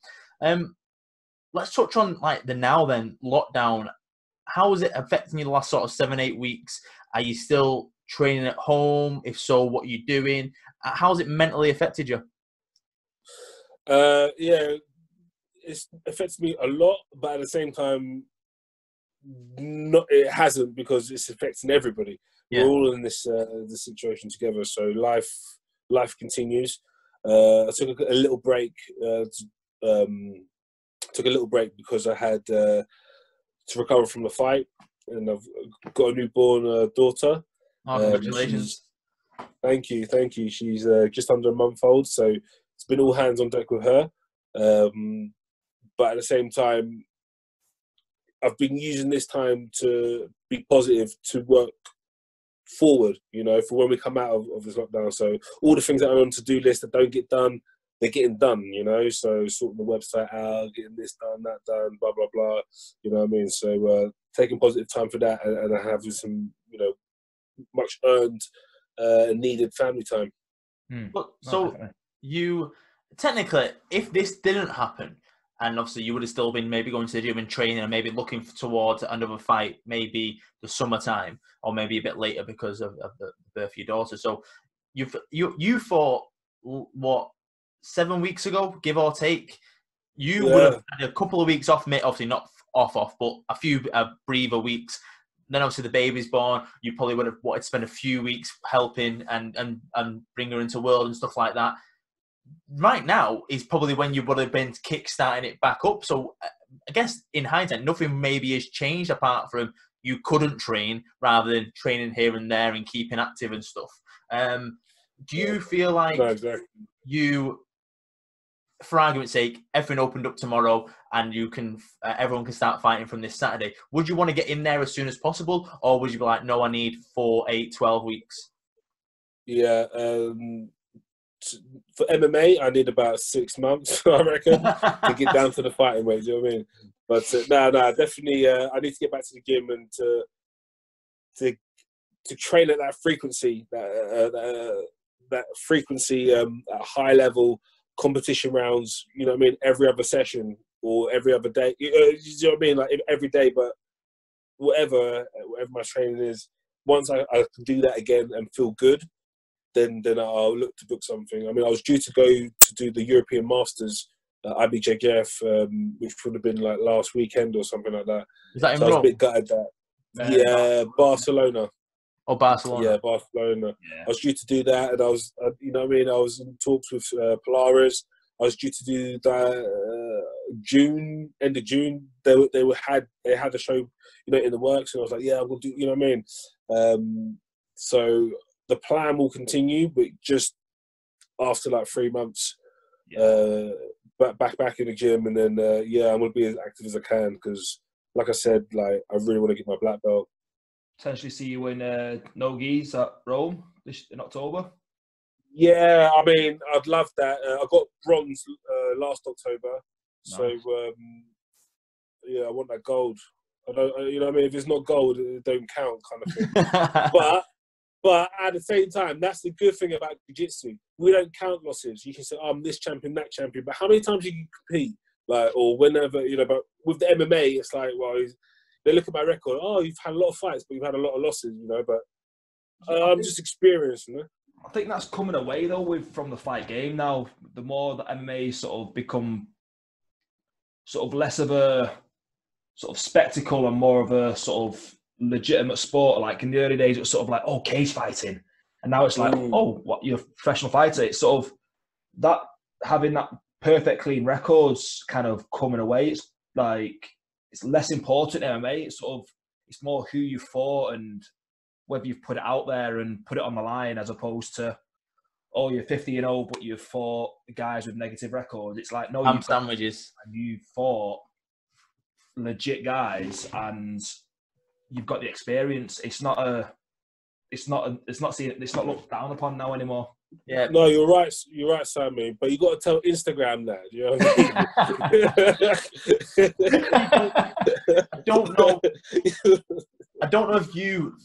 Let's touch on like the now then lockdown. how is it affecting you the last sort of 7-8 weeks? Are you still training at home? If so, what are you doing? How has it mentally affected you? Yeah, it's affected me a lot, but at the same time, it hasn't, because it's affecting everybody. Yeah. We're all in this situation together, so life continues. I took a little break. Took a little break because I had to recover from the fight, and I've got a newborn daughter. Oh, congratulations! Thank you. She's just under a month old, so it's been all hands on deck with her. But at the same time, I've been using this time to be positive, to work forward, for when we come out of this lockdown. So all the things that are on to-do list that don't get done, they're getting done, so sorting the website out, getting this done, that done, blah, blah, blah, you know what I mean? So taking positive time for that, and I have some, much earned needed family time. But so you, technically, if this didn't happen, and obviously you would have still been maybe going to the gym and training and maybe looking towards another fight, maybe the summertime or maybe a bit later because of the birth of your daughter. So you fought, what, 7 weeks ago, give or take? You would have had a couple of weeks off, obviously not off, but a few breather weeks. Then obviously the baby's born. You probably would have wanted to spend a few weeks helping and bring her into the world and stuff like that. Right now is probably when you would have been kickstarting it back up. So I guess in hindsight, nothing maybe has changed apart from you couldn't train rather than training here and there and keeping active and stuff. Do you feel like you, for argument's sake, everything opened up tomorrow and you can, everyone can start fighting from this Saturday? Would you want to get in there as soon as possible, or would you be like, no, I need 4, 8, 12 weeks? Yeah. For MMA, I need about 6 months, I reckon, to get down to the fighting weight. Do you know what I mean? But no, definitely, I need to get back to the gym and to train at that frequency, that frequency at high level competition rounds. You know what I mean? Every other session or every other day. You know what I mean? Like every day, but whatever my training is. Once I can do that again and feel good, then I'll look to book something. I mean, I was due to go to do the European Masters at IBJJF, which would have been like last weekend or something like that. Is that in so Rome? I was a bit gutted that. Barcelona. Oh, Barcelona. Yeah, Barcelona. Yeah. I was due to do that, and I was, you know what I mean? I was in talks with Polaris. I was due to do that end of June. They had a show, in the works, and I was like, yeah, I will do. You know what I mean? So the plan will continue, but just after like 3 months, back in the gym, and then I'm gonna be as active as I can, because, like I said, like I really want to get my black belt. Potentially see you in no-gis at Rome in October. Yeah, I mean, I'd love that. I got bronze last October, nice. So I want that gold. I don't, you know what I mean? If it's not gold, it don't count, kind of thing. But at the same time, that's the good thing about jiu-jitsu. We don't count losses. You can say, I'm this champion, that champion. But how many times you can compete? Like, or whenever, but with the MMA, it's like, well, they look at my record. Oh, you've had a lot of fights, but you've had a lot of losses, But I'm just experienced, I think that's coming away, though, from the fight game now. The more that MMA sort of become sort of less of a sort of spectacle and more of a sort of legitimate sport. Like in the early days, it was sort of like, oh, cage fighting, and now it's like, oh, what, you're a professional fighter. It's sort of that, having that perfect clean records kind of coming away. It's like, it's less important in MMA. It's more who you fought and whether you've put it out there and put it on the line, as opposed to, oh, you're 50-0, but you've fought guys with negative records. It's like, no, you fought legit guys and you've got the experience. It's not looked down upon now anymore. Yeah. No, you're right, Sammy. But you got to tell Instagram that. You know what I don't know if you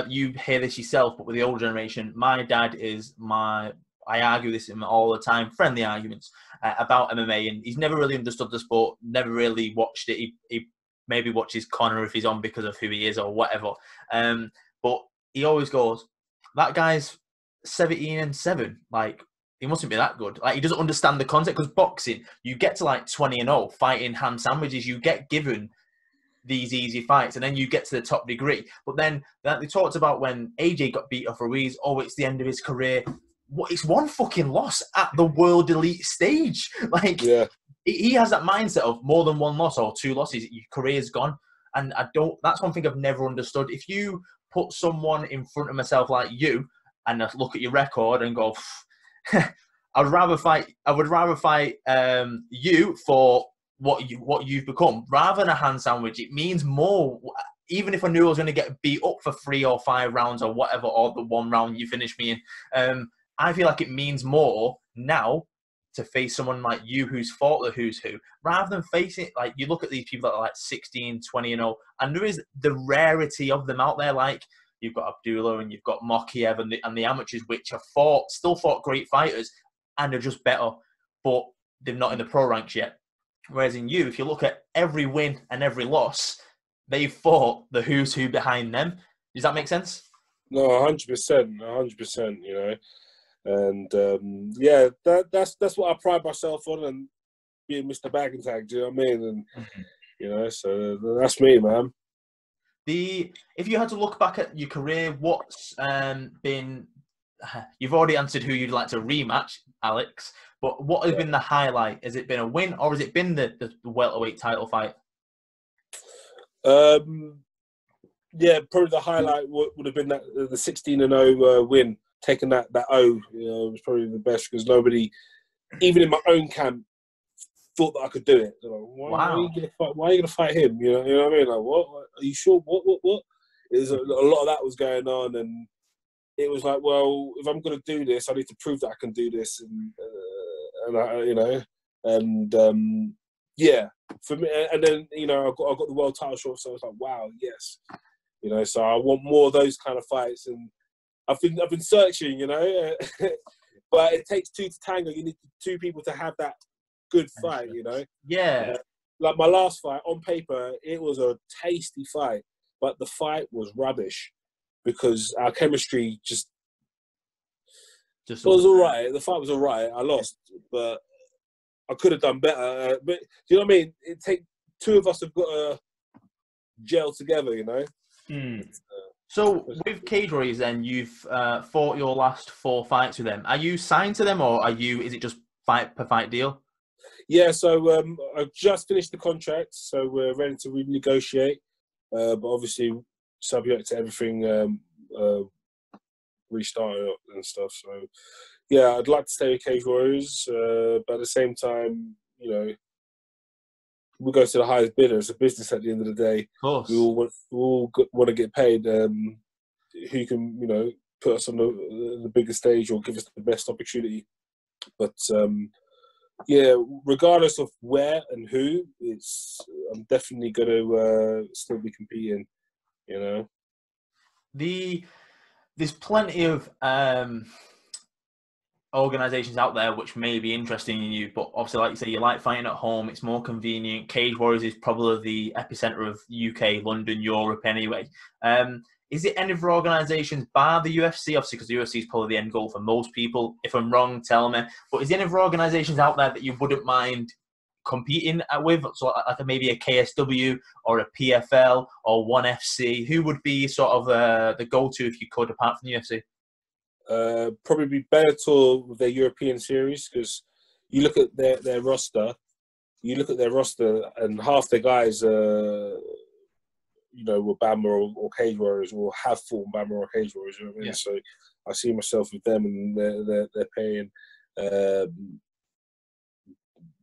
you hear this yourself, but with the older generation, my dad is I argue this with him all the time, friendly arguments about MMA, and he's never really understood the sport, never really watched it. He maybe watches Conor if he's on because of who he is or whatever. But he always goes, that guy's 17-7. Like, he mustn't be that good. Like, he doesn't understand the concept, because boxing, you get to like 20-0 fighting hand sandwiches. You get given these easy fights, and then you get to the top degree. But then they talked about when AJ got beat off Ruiz, oh, it's the end of his career. What? It's one fucking loss at the world elite stage. Like, he has that mindset of more than one loss or two losses, your career's gone. And that's one thing I've never understood. If you put someone in front of myself like you and look at your record and go, I would rather fight you for what you've become rather than a hand sandwich. It means more. Even if I knew I was going to get beat up for 3 or 5 rounds or whatever, or the one round you finish me in, I feel like it means more now to face someone like you who's fought the who's who, rather than facing, like, you look at these people that are like 16, 20-0, and there is the rarity of them out there. Like, you've got Abdullah and you've got Mokiev and the amateurs, which have still fought great fighters and are just better, but they're not in the pro ranks yet. Whereas in you, if you look at every win and every loss, they've fought the who's who behind them. Does that make sense? No, 100%, you know. And yeah, that's what I pride myself on, and being Mr. Bag and Tag. Do you know what I mean? And you know, so that's me, man. If you had to look back at your career, what's been? You've already answered who you'd like to rematch, Alex. But what has been the highlight? Has it been a win, or has it been the welterweight title fight? Yeah, probably the highlight would have been the 16-0 win. Taking that O, you know, was probably the best, because nobody, even in my own camp, thought that I could do it. Like, why are you gonna fight him? You know what I mean? Like, what? Are you sure? What? It was a lot of that was going on, and it was like, well, if I'm gonna do this, I need to prove that I can do this, and I, you know, and yeah, for me, and then, you know, I got the world title shot, so I was like, wow, yes, you know, so I want more of those kind of fights. And I've been searching, you know, but it takes 2 to tango. You need 2 people to have that good fight, you know. Yeah. Like my last fight, on paper, it was a tasty fight, but the fight was rubbish because our chemistry just was all right. The fight was all right. I lost, but I could have done better. But do you know what I mean? It takes 2 of us have got to gel together, you know. So with Cage Warriors, then you've fought your last 4 fights with them. Are you signed to them, or is it just fight per fight deal? Yeah, so I've just finished the contract, so we're ready to renegotiate. But obviously, subject to everything restarting up and stuff. So yeah, I'd like to stay with Cage Warriors, but at the same time, you know, we go to the highest bidder. It's a business at the end of the day. Of course. We all want to get paid. Who can, you know, put us on the biggest stage or give us the best opportunity. But yeah, regardless of where and who, I'm definitely going to still be competing, you know. There's plenty of organisations out there which may be interesting in you, but obviously, like you say, you like fighting at home. It's more convenient. Cage Warriors is probably the epicenter of UK, London, Europe anyway. Is it any other organisations bar the UFC? Obviously, because the UFC is probably the end goal for most people. If I'm wrong, tell me. But is there any other organisations out there that you wouldn't mind competing with? So like maybe a KSW or a PFL or ONE FC? Who would be sort of the go-to if you could, apart from the UFC? Probably be Bellator with their European series, because you look at their roster, and half the guys, you know, were BAMMA or Cage Warriors, or have fought BAMMA or Cage Warriors. You know what I mean? Yeah. So I see myself with them, and they're paying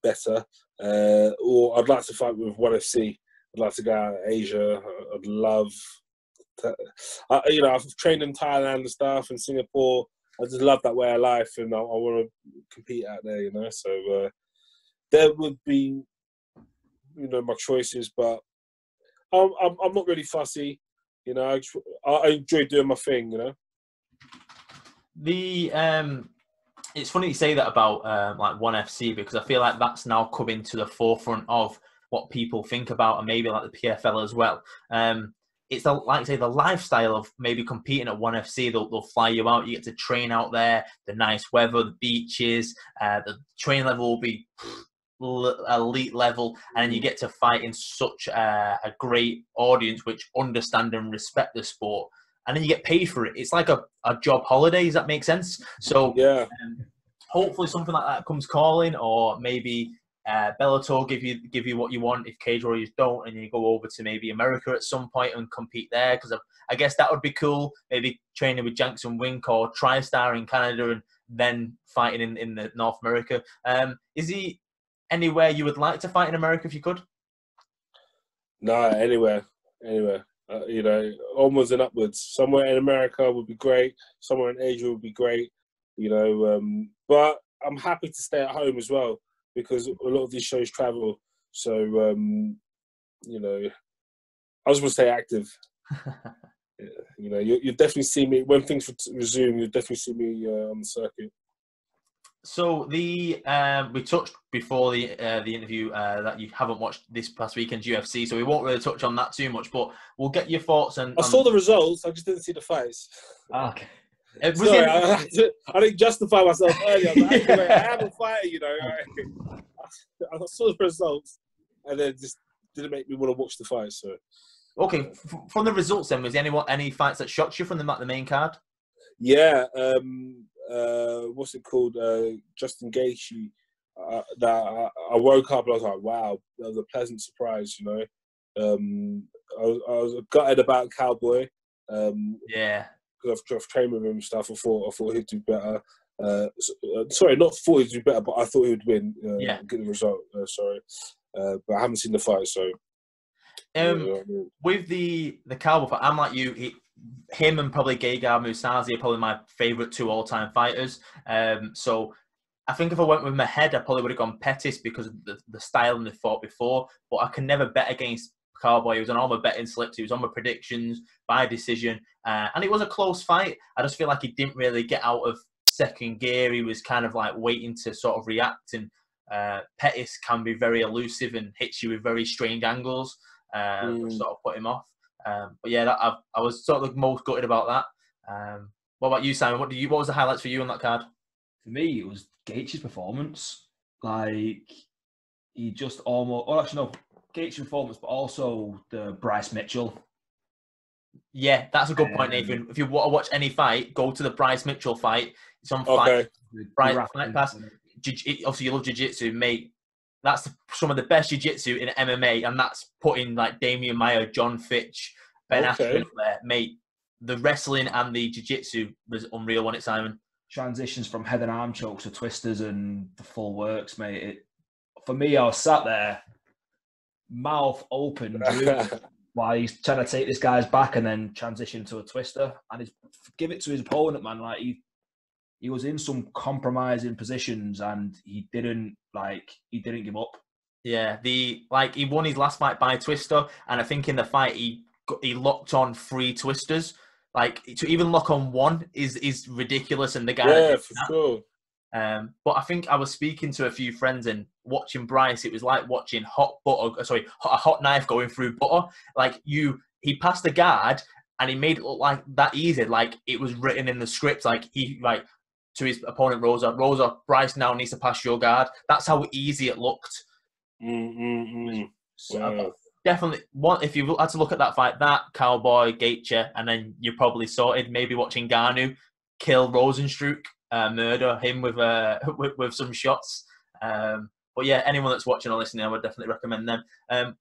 better. Or I'd like to fight with ONE FC. I'd like to go out to Asia. I'd love. You know, I've trained in Thailand and stuff, and Singapore. I just love that way of life, and I want to compete out there, you know. So there would be, you know, my choices, but I'm not really fussy, you know. I enjoy doing my thing, you know. It's funny you say that about like ONE FC, because I feel like that's now coming to the forefront of what people think about, and maybe like the PFL as well. It's like I say, the lifestyle of maybe competing at ONE FC. They'll fly you out. You get to train out there. The nice weather, the beaches. The training level will be elite level, and then you get to fight in such a great audience which understand and respect the sport, and then you get paid for it. It's like a job holiday. Does that make sense? So Yeah. Hopefully something like that comes calling, or maybe Bellator give you what you want if Cage Warriors don't, and you go over to maybe America at some point and compete there, because I guess that would be cool. Maybe training with Jackson Wink or TriStar in Canada, and then fighting in the North America. Is he anywhere you would like to fight in America if you could? No, anywhere. You know, onwards and upwards. Somewhere in America would be great. Somewhere in Asia would be great. You know, but I'm happy to stay at home as well, because a lot of these shows travel. So, you know, I just want to stay active. You know, you definitely see me when things resume. You definitely see me on the circuit. So we touched before the interview that you haven't watched this past weekend's UFC, so we won't really touch on that too much. But we'll get your thoughts on. I saw the results. I just didn't see the fights. Okay. Sorry, I didn't justify myself earlier. I was like, anyway, I am a fighter, you know. I saw the results, and then just didn't make me want to watch the fight. So, okay, from the results, then, was any fights that shocked you from the main card? Yeah, what's it called? Justin Gaethje. That I woke up and I was like, wow, that was a pleasant surprise, you know. I was gutted about Cowboy. Yeah. Because I've trained with him and stuff. I thought he'd do better. Sorry, not thought he'd do better, but I thought he would win. Get the result. But I haven't seen the fight, so. With the Cowboy fight, I'm like you. Him and probably Gegard Mousasi are probably my favourite 2 all-time fighters. So I think if I went with my head, I probably would have gone Pettis because of the style and they fought before. But I can never bet against Cowboy. He was on all my betting slips. He was on my predictions by decision. And it was a close fight. I just feel like he didn't really get out of second gear. He was kind of like waiting to sort of react. And Pettis can be very elusive and hits you with very strange angles, which sort of put him off. But yeah, I was sort of most gutted about that. What about you, Simon? What was the highlights for you on that card? For me, it was Gaethje's performance. Like, he just almost... Oh, actually, no. Gaethje's performance, but also the Bryce Mitchell. Yeah, that's a good point, Nathan. If you want to watch any fight, go to the Bryce Mitchell fight. It's on Fight Pass. Obviously, you love jiu-jitsu, mate. That's some of the best jiu-jitsu in MMA, and that's putting like Damian Maia, John Fitch, Ben Askren there, mate. The wrestling and the jiu-jitsu was unreal on it, Simon. Transitions from head and arm chokes to twisters and the full works, mate. For me, I was sat there, mouth open, while he's trying to take this guy's back and then transition to a twister, and give it to his opponent, man. Like he was in some compromising positions, and he didn't give up. Yeah, he won his last fight by twister, and I think in the fight he locked on 3 twisters. Like, to even lock on one is ridiculous, and the guy. Yeah, for sure. But I think I was speaking to a few friends, and watching Bryce, it was like watching a hot knife going through butter. Like, he passed the guard, and he made it look like that easy, like it was written in the script. Like, to his opponent Rosa, Bryce now needs to pass your guard. That's how easy it looked. So definitely, if you had to look at that fight, that Cowboy, Gaethje, and then you're probably sorted. Maybe watching Ngannou kill Rosenstruck, murder him with some shots. But yeah, anyone that's watching or listening, I would definitely recommend them.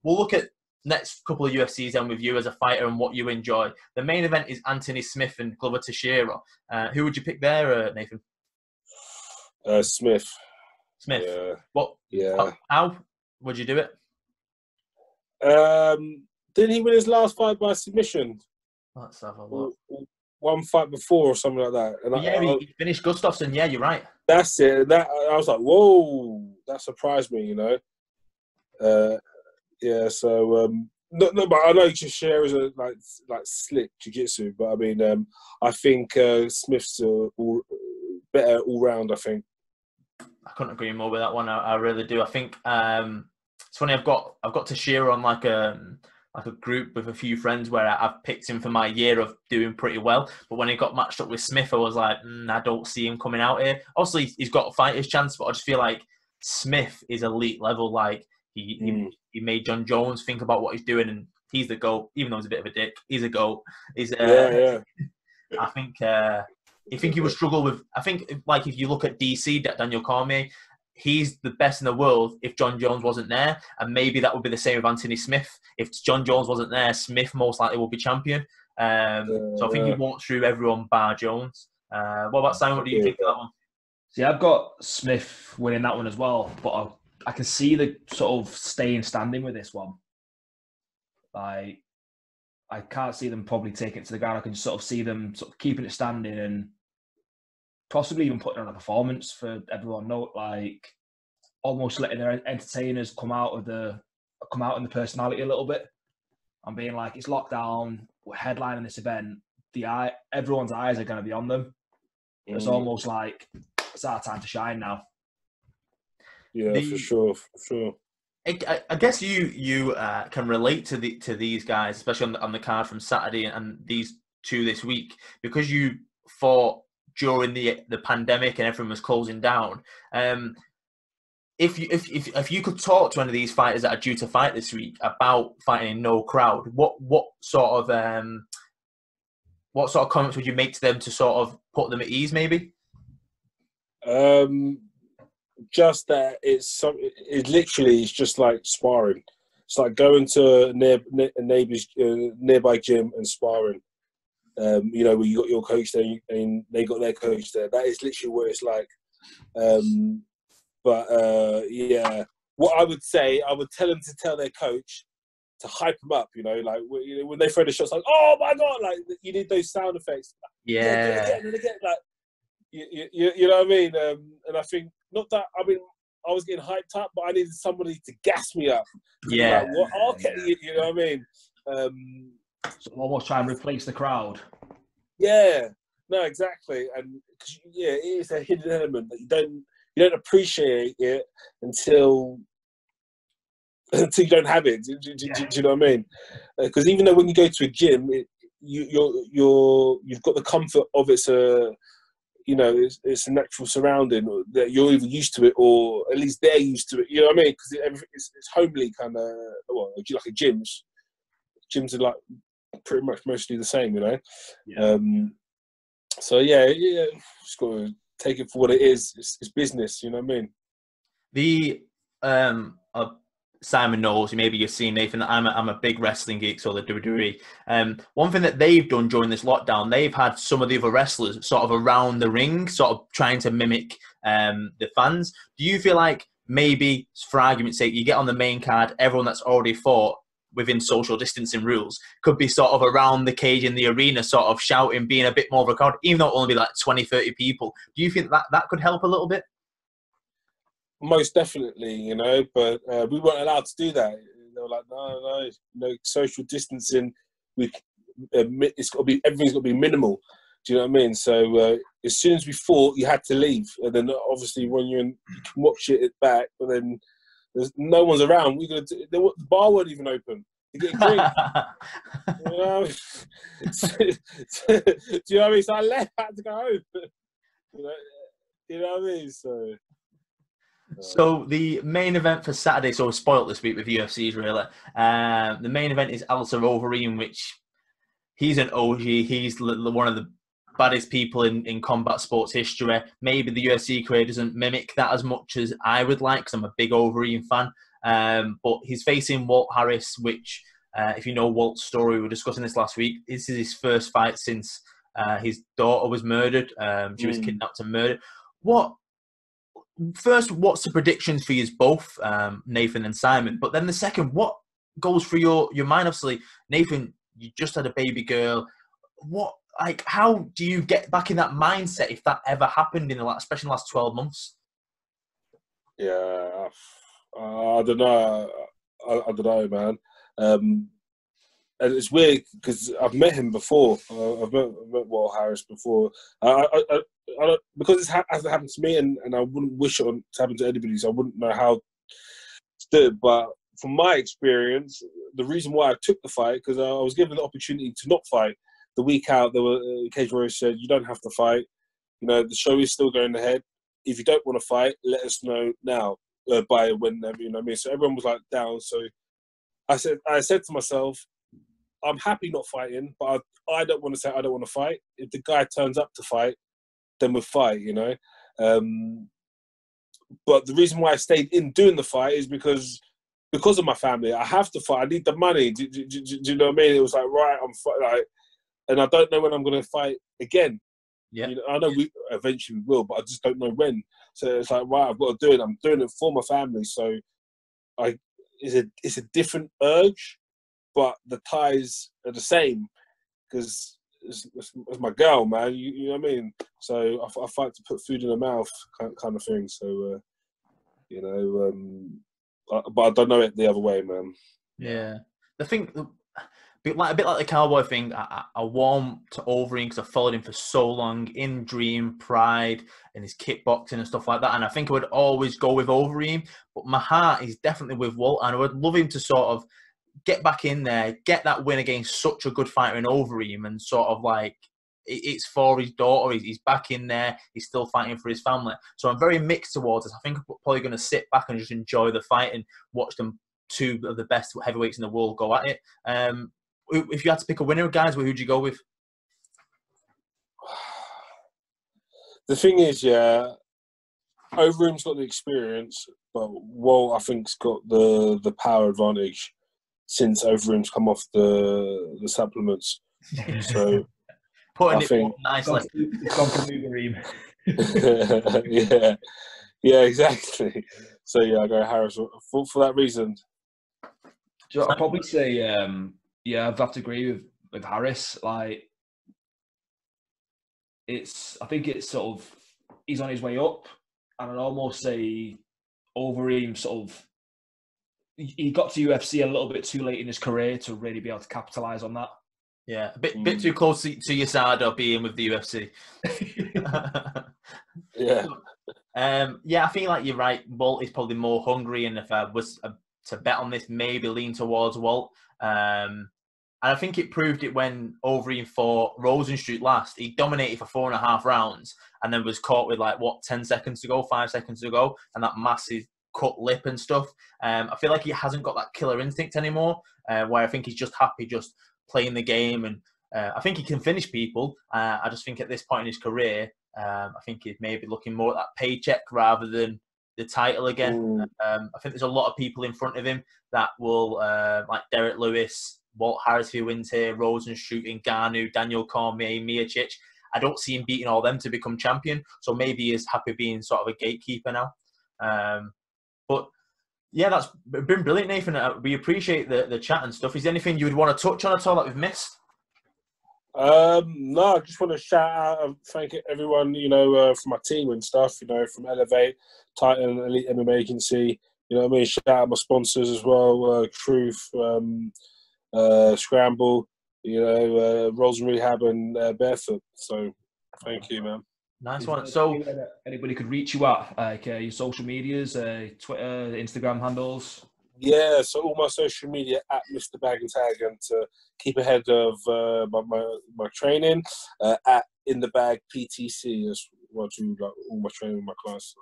We'll look at next couple of UFCs then with you as a fighter and what you enjoy. The main event is Anthony Smith and Glover Teixeira. Who would you pick there, Nathan? Smith. Smith. Yeah. What? Yeah. How would you do it? Didn't he win his last fight by submission? Let's have a look. One fight before or something like that. And he finished Gustafsson. Yeah, you're right. That's it. I was like, whoa, that surprised me, you know. Yeah, so no, but I know Teixeira is a like slick jiu-jitsu, but I mean, I think Smith's better all round. I think. I couldn't agree more with that one. I really do. I think It's funny. I've got to share on like a group with a few friends where I've picked him for my year of doing pretty well. But when he got matched up with Smith, I was like, I don't see him coming out here. Obviously, he's got a fighter's chance, but I just feel like Smith is elite level. Like he made John Jones think about what he's doing, and he's the GOAT. Even though he's a bit of a dick, he's a GOAT. He's I think he would struggle with. I think like if you look at DC, Daniel Cormier, he's the best in the world if John Jones wasn't there, and maybe that would be the same with Anthony Smith. If John Jones wasn't there, Smith most likely will be champion. So I think he walked through everyone bar Jones. What about Simon? What do you think of that one? See, I've got Smith winning that one as well, but I can see the sort of staying standing with this one. Like, I can't see them probably taking it to the ground. I can just sort of see them sort of keeping it standing and possibly even putting on a performance for everyone. Like almost letting their entertainers come out in the personality a little bit and being like, it's locked down, we're headlining this event. Everyone's eyes are going to be on them. It's almost like it's our time to shine now. Yeah, for sure. I guess you can relate to these guys, especially on the card from Saturday and these two this week, because you fought during the pandemic and everyone was closing down. If you could talk to one of these fighters that are due to fight this week about fighting in no crowd, what sort of comments would you make to them to sort of put them at ease, maybe? Just that it's just like sparring. It's like going to a neighbour's nearby gym and sparring. Where you got your coach there and they got their coach there. That is literally what it's like. What I would say, I would tell them to tell their coach to hype them up. Like when they throw the shots, like, oh my god, like you need those sound effects. Yeah. Again, like you know what I mean. And I think not that. I mean, I was getting hyped up, but I needed somebody to gas me up. Yeah. Like, what? Okay, you know what I mean. So almost try and replace the crowd. Yeah, no, exactly, and it is a hidden element that you don't appreciate it until you don't have it. Do you know what I mean? Because even though when you go to a gym, you've got the comfort of it's a natural surrounding that you're either used to it or at least they're used to it. You know what I mean? Because it's homely kind of. Well, like a gym. Gyms are like pretty much mostly the same, you know. Yeah. Just got to take it for what it is. It's business, you know what I mean? Simon knows, maybe you've seen Nathan, I'm a big wrestling geek, so the WWE. One thing that they've done during this lockdown, they've had some of the other wrestlers sort of around the ring, sort of trying to mimic the fans. Do you feel like maybe, for argument's sake, you get on the main card, everyone that's already fought within social distancing rules could be sort of around the cage in the arena, sort of shouting, being a bit more of a crowd, even though it'll only be like 20, 30 people. Do you think that could help a little bit? Most definitely, you know, but we weren't allowed to do that. They were like, no, social distancing. Everything's got to be minimal. Do you know what I mean? So as soon as we fought, you had to leave, and then obviously when you can watch it back, but then there's no one's around. The bar weren't even open. You're getting drink. You know? Do you know what I mean? So I left, I had to go home. You know what I mean? So the main event for Saturday, so we're spoiled this week with UFCs really. The main event is Alistair Overeem, which he's an OG. He's one of the baddest people in combat sports history. Maybe the UFC career doesn't mimic that as much as I would like, because I'm a big Overeem fan. But he's facing Walt Harris, which, if you know Walt's story, we were discussing this last week. This is his first fight since his daughter was murdered. She was kidnapped and murdered. What's the predictions for you both, Nathan and Simon? But then the second, what goes through your mind? Obviously, Nathan, you just had a baby girl. How do you get back in that mindset if that ever happened especially in the last 12 months? Yeah, I don't know. I don't know, man. And it's weird because I've met him before. I've met Walt Harris before. I don't, because it hasn't happened to me, and I wouldn't wish it to happen to anybody, so I wouldn't know how to do it. But from my experience, the reason why I took the fight, because I was given the opportunity to not fight. The week out, there were Cage Warriors said, you don't have to fight. You know, the show is still going ahead. If you don't want to fight, let us know now, by whenever, you know what I mean? So everyone was like down. So I said to myself, I'm happy not fighting, but I don't want to say I don't want to fight. If the guy turns up to fight, then we'll fight, you know? But the reason why I stayed in doing the fight is because of my family. I have to fight. I need the money. Do you know what I mean? It was like, right, and I don't know when I'm going to fight again. Yeah, you know, I know we eventually will, but I just don't know when. So it's like, right, I've got to do it. I'm doing it for my family. So it's a different urge, but the ties are the same because it's my girl, man. You know what I mean? So I fight to put food in her mouth, kind of thing. So you know, but I don't know it the other way, man. yeah. The thing, a bit like the Cowboy thing. I warmed to Overeem because I followed him for so long in Dream, Pride, and his kickboxing and stuff like that. And I think I would always go with Overeem, but my heart is definitely with Walt, and I would love him to sort of get back in there, get that win against such a good fighter in Overeem, and sort of like it's for his daughter. He's back in there. He's still fighting for his family. So I'm very mixed towards this. I think I'm probably going to sit back and just enjoy the fight and watch them, two of the best heavyweights in the world, go at it. If you had to pick a winner, guys, who'd you go with? The thing is, yeah, Overeem's got the experience, but Walt, I think, has got the power advantage since Overeem's come off the supplements. So Putting I it think nicely. It's gone from Overeem. yeah, exactly. So yeah, I go Harris for that reason. So I'd probably say, yeah, I'd have to agree with Harris. Like, I think it's sort of, he's on his way up, and I'd almost say Overeem sort of, he got to UFC a little bit too late in his career to really be able to capitalise on that. Yeah, a bit too close to your side of being with the UFC. Yeah. Yeah, I feel like you're right. Walt is probably more hungry, and if I was to bet on this, maybe lean towards Walt. And I think it proved it when Overeem fought Rosenstruck last. He dominated for 4.5 rounds, and then was caught with 10 seconds to go, 5 seconds to go, and that massive cut lip and stuff. I feel like he hasn't got that killer instinct anymore, where I think he's just happy just playing the game, and I think he can finish people. I just think at this point in his career, I think he's maybe looking more at that paycheck rather than the title again. I think there's a lot of people in front of him that will, like Derek Lewis, Walt Harris, who wins here, Rosenstruck, Ngannou, Daniel Cormier, Miocic. I don't see him beating all them to become champion, so maybe he is happy being sort of a gatekeeper now. But yeah, that's been brilliant, Nathan. We appreciate the chat and stuff. Is there anything you would want to touch on at all that we've missed? No, I just want to shout out and thank everyone, from my team and stuff, from Elevate, Titan, Elite MMA Agency, you know what I mean? Shout out my sponsors as well, Truth, Scramble, Rolls and Rehab and Barefoot. So thank you, man. Nice one. So anybody could reach you at, like your social medias, Twitter, Instagram handles? Yeah, so all my social media at Mr. Bag and Tag, and to keep ahead of my training, at In the Bag PTC is what I do, all my training with my class.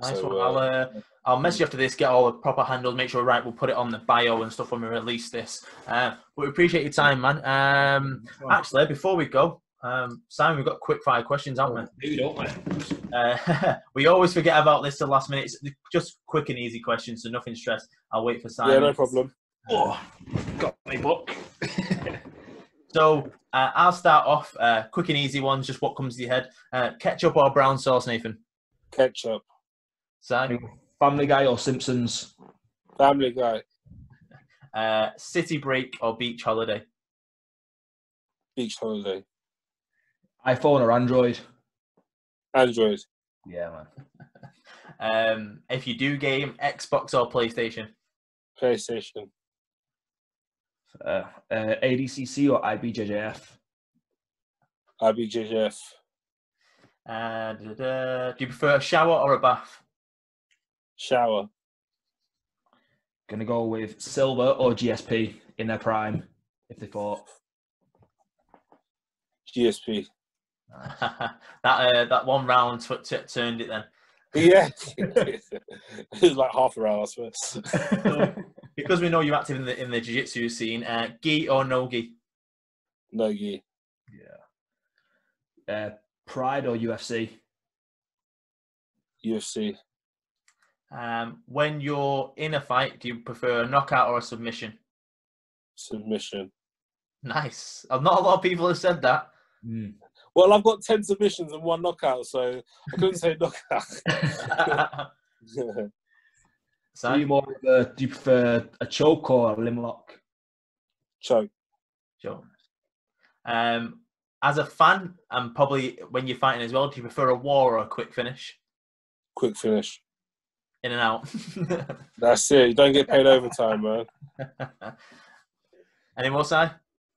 Nice one. I'll message you after this, get all the proper handles, make sure we're right. We'll put it on the bio and stuff when we release this. But we appreciate your time, man. Actually, before we go, Simon, we've got quick fire questions, haven't we? Don't we? We always forget about this till last minute. It's just quick and easy questions, so nothing stressed. I'll wait for Simon. Yeah, no problem. Got my book. So I'll start off. Quick and easy ones, just what comes to your head. Ketchup or brown sauce, Nathan? Ketchup. Simon? Family Guy or Simpsons? Family Guy. City break or beach holiday? Beach holiday. iPhone or Android? Android. Yeah, man. If you do game, Xbox or PlayStation? PlayStation. ADCC or IBJJF? IBJJF. Do you prefer a shower or a bath? Shower. Going to go with Silva or GSP in their prime if they fought. GSP. That one round turned it then. Yeah. It was like half a round, I swear. So, because we know you're active in the jiu-jitsu scene, gi or no gi? No gi. Yeah. Pride or UFC? UFC. When you're in a fight, do you prefer a knockout or a submission? Submission. Nice. Not a lot of people have said that. Well, I've got 10 submissions and 1 knockout, so I couldn't say knockout. So do you prefer a choke or a limb lock? Choke. Sure. As a fan, and probably when you're fighting as well, do you prefer a war or a quick finish? Quick finish. In and out. That's it. You don't get paid overtime, man. Any more, Si?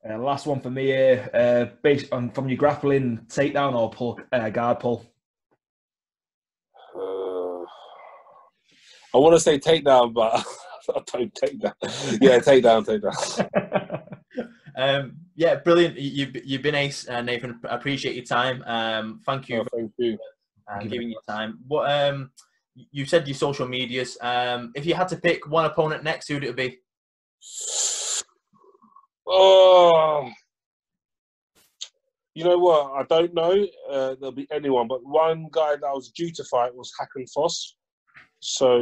Last one for me here. Based on from your grappling, takedown or pull, guard pull? I want to say takedown, but I don't take that. Yeah, takedown. Yeah, brilliant. You've been ace, Nathan. I appreciate your time. Thank you. Thank you. Giving your time. What you said your social medias. If you had to pick one opponent next, who'd it be? Oh, you know what? I don't know. There'll be anyone, but one guy that I was due to fight was Hacken Foss, so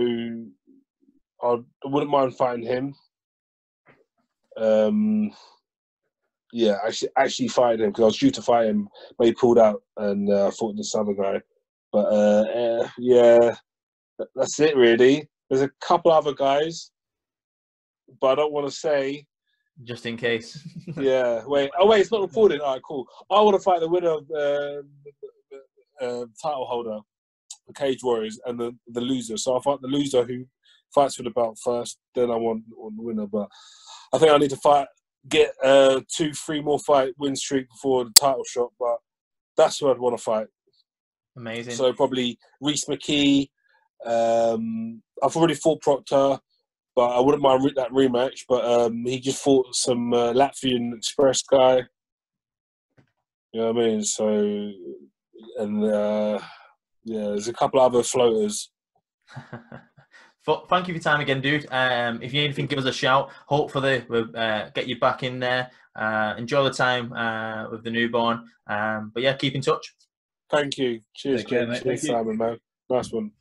I wouldn't mind fighting him. Yeah, actually fighting him because I was due to fight him, but he pulled out and fought this other guy. But yeah, that's it really. There's a couple other guys, but I don't want to say. Just in case. Yeah. Wait. Oh, wait. It's not recorded. All right. Cool. I want to fight the winner of title holder, the Cage Warriors, and the loser. So I'll fight the loser who fights for the belt first. Then I want the winner. But I think I need to get 2-3 more fight win streak before the title shot. But that's who I'd want to fight. Amazing. So probably Reese McKee. I've already fought Proctor. But I wouldn't mind that rematch. But he just fought some Latvian Express guy. You know what I mean? So, and yeah, there's a couple other floaters. Thank you for your time again, dude. If you need anything, give us a shout. Hopefully, we'll get you back in there. Enjoy the time with the newborn. But yeah, keep in touch. Thank you. Cheers, Take care, mate. Cheers, Simon, man. Nice one.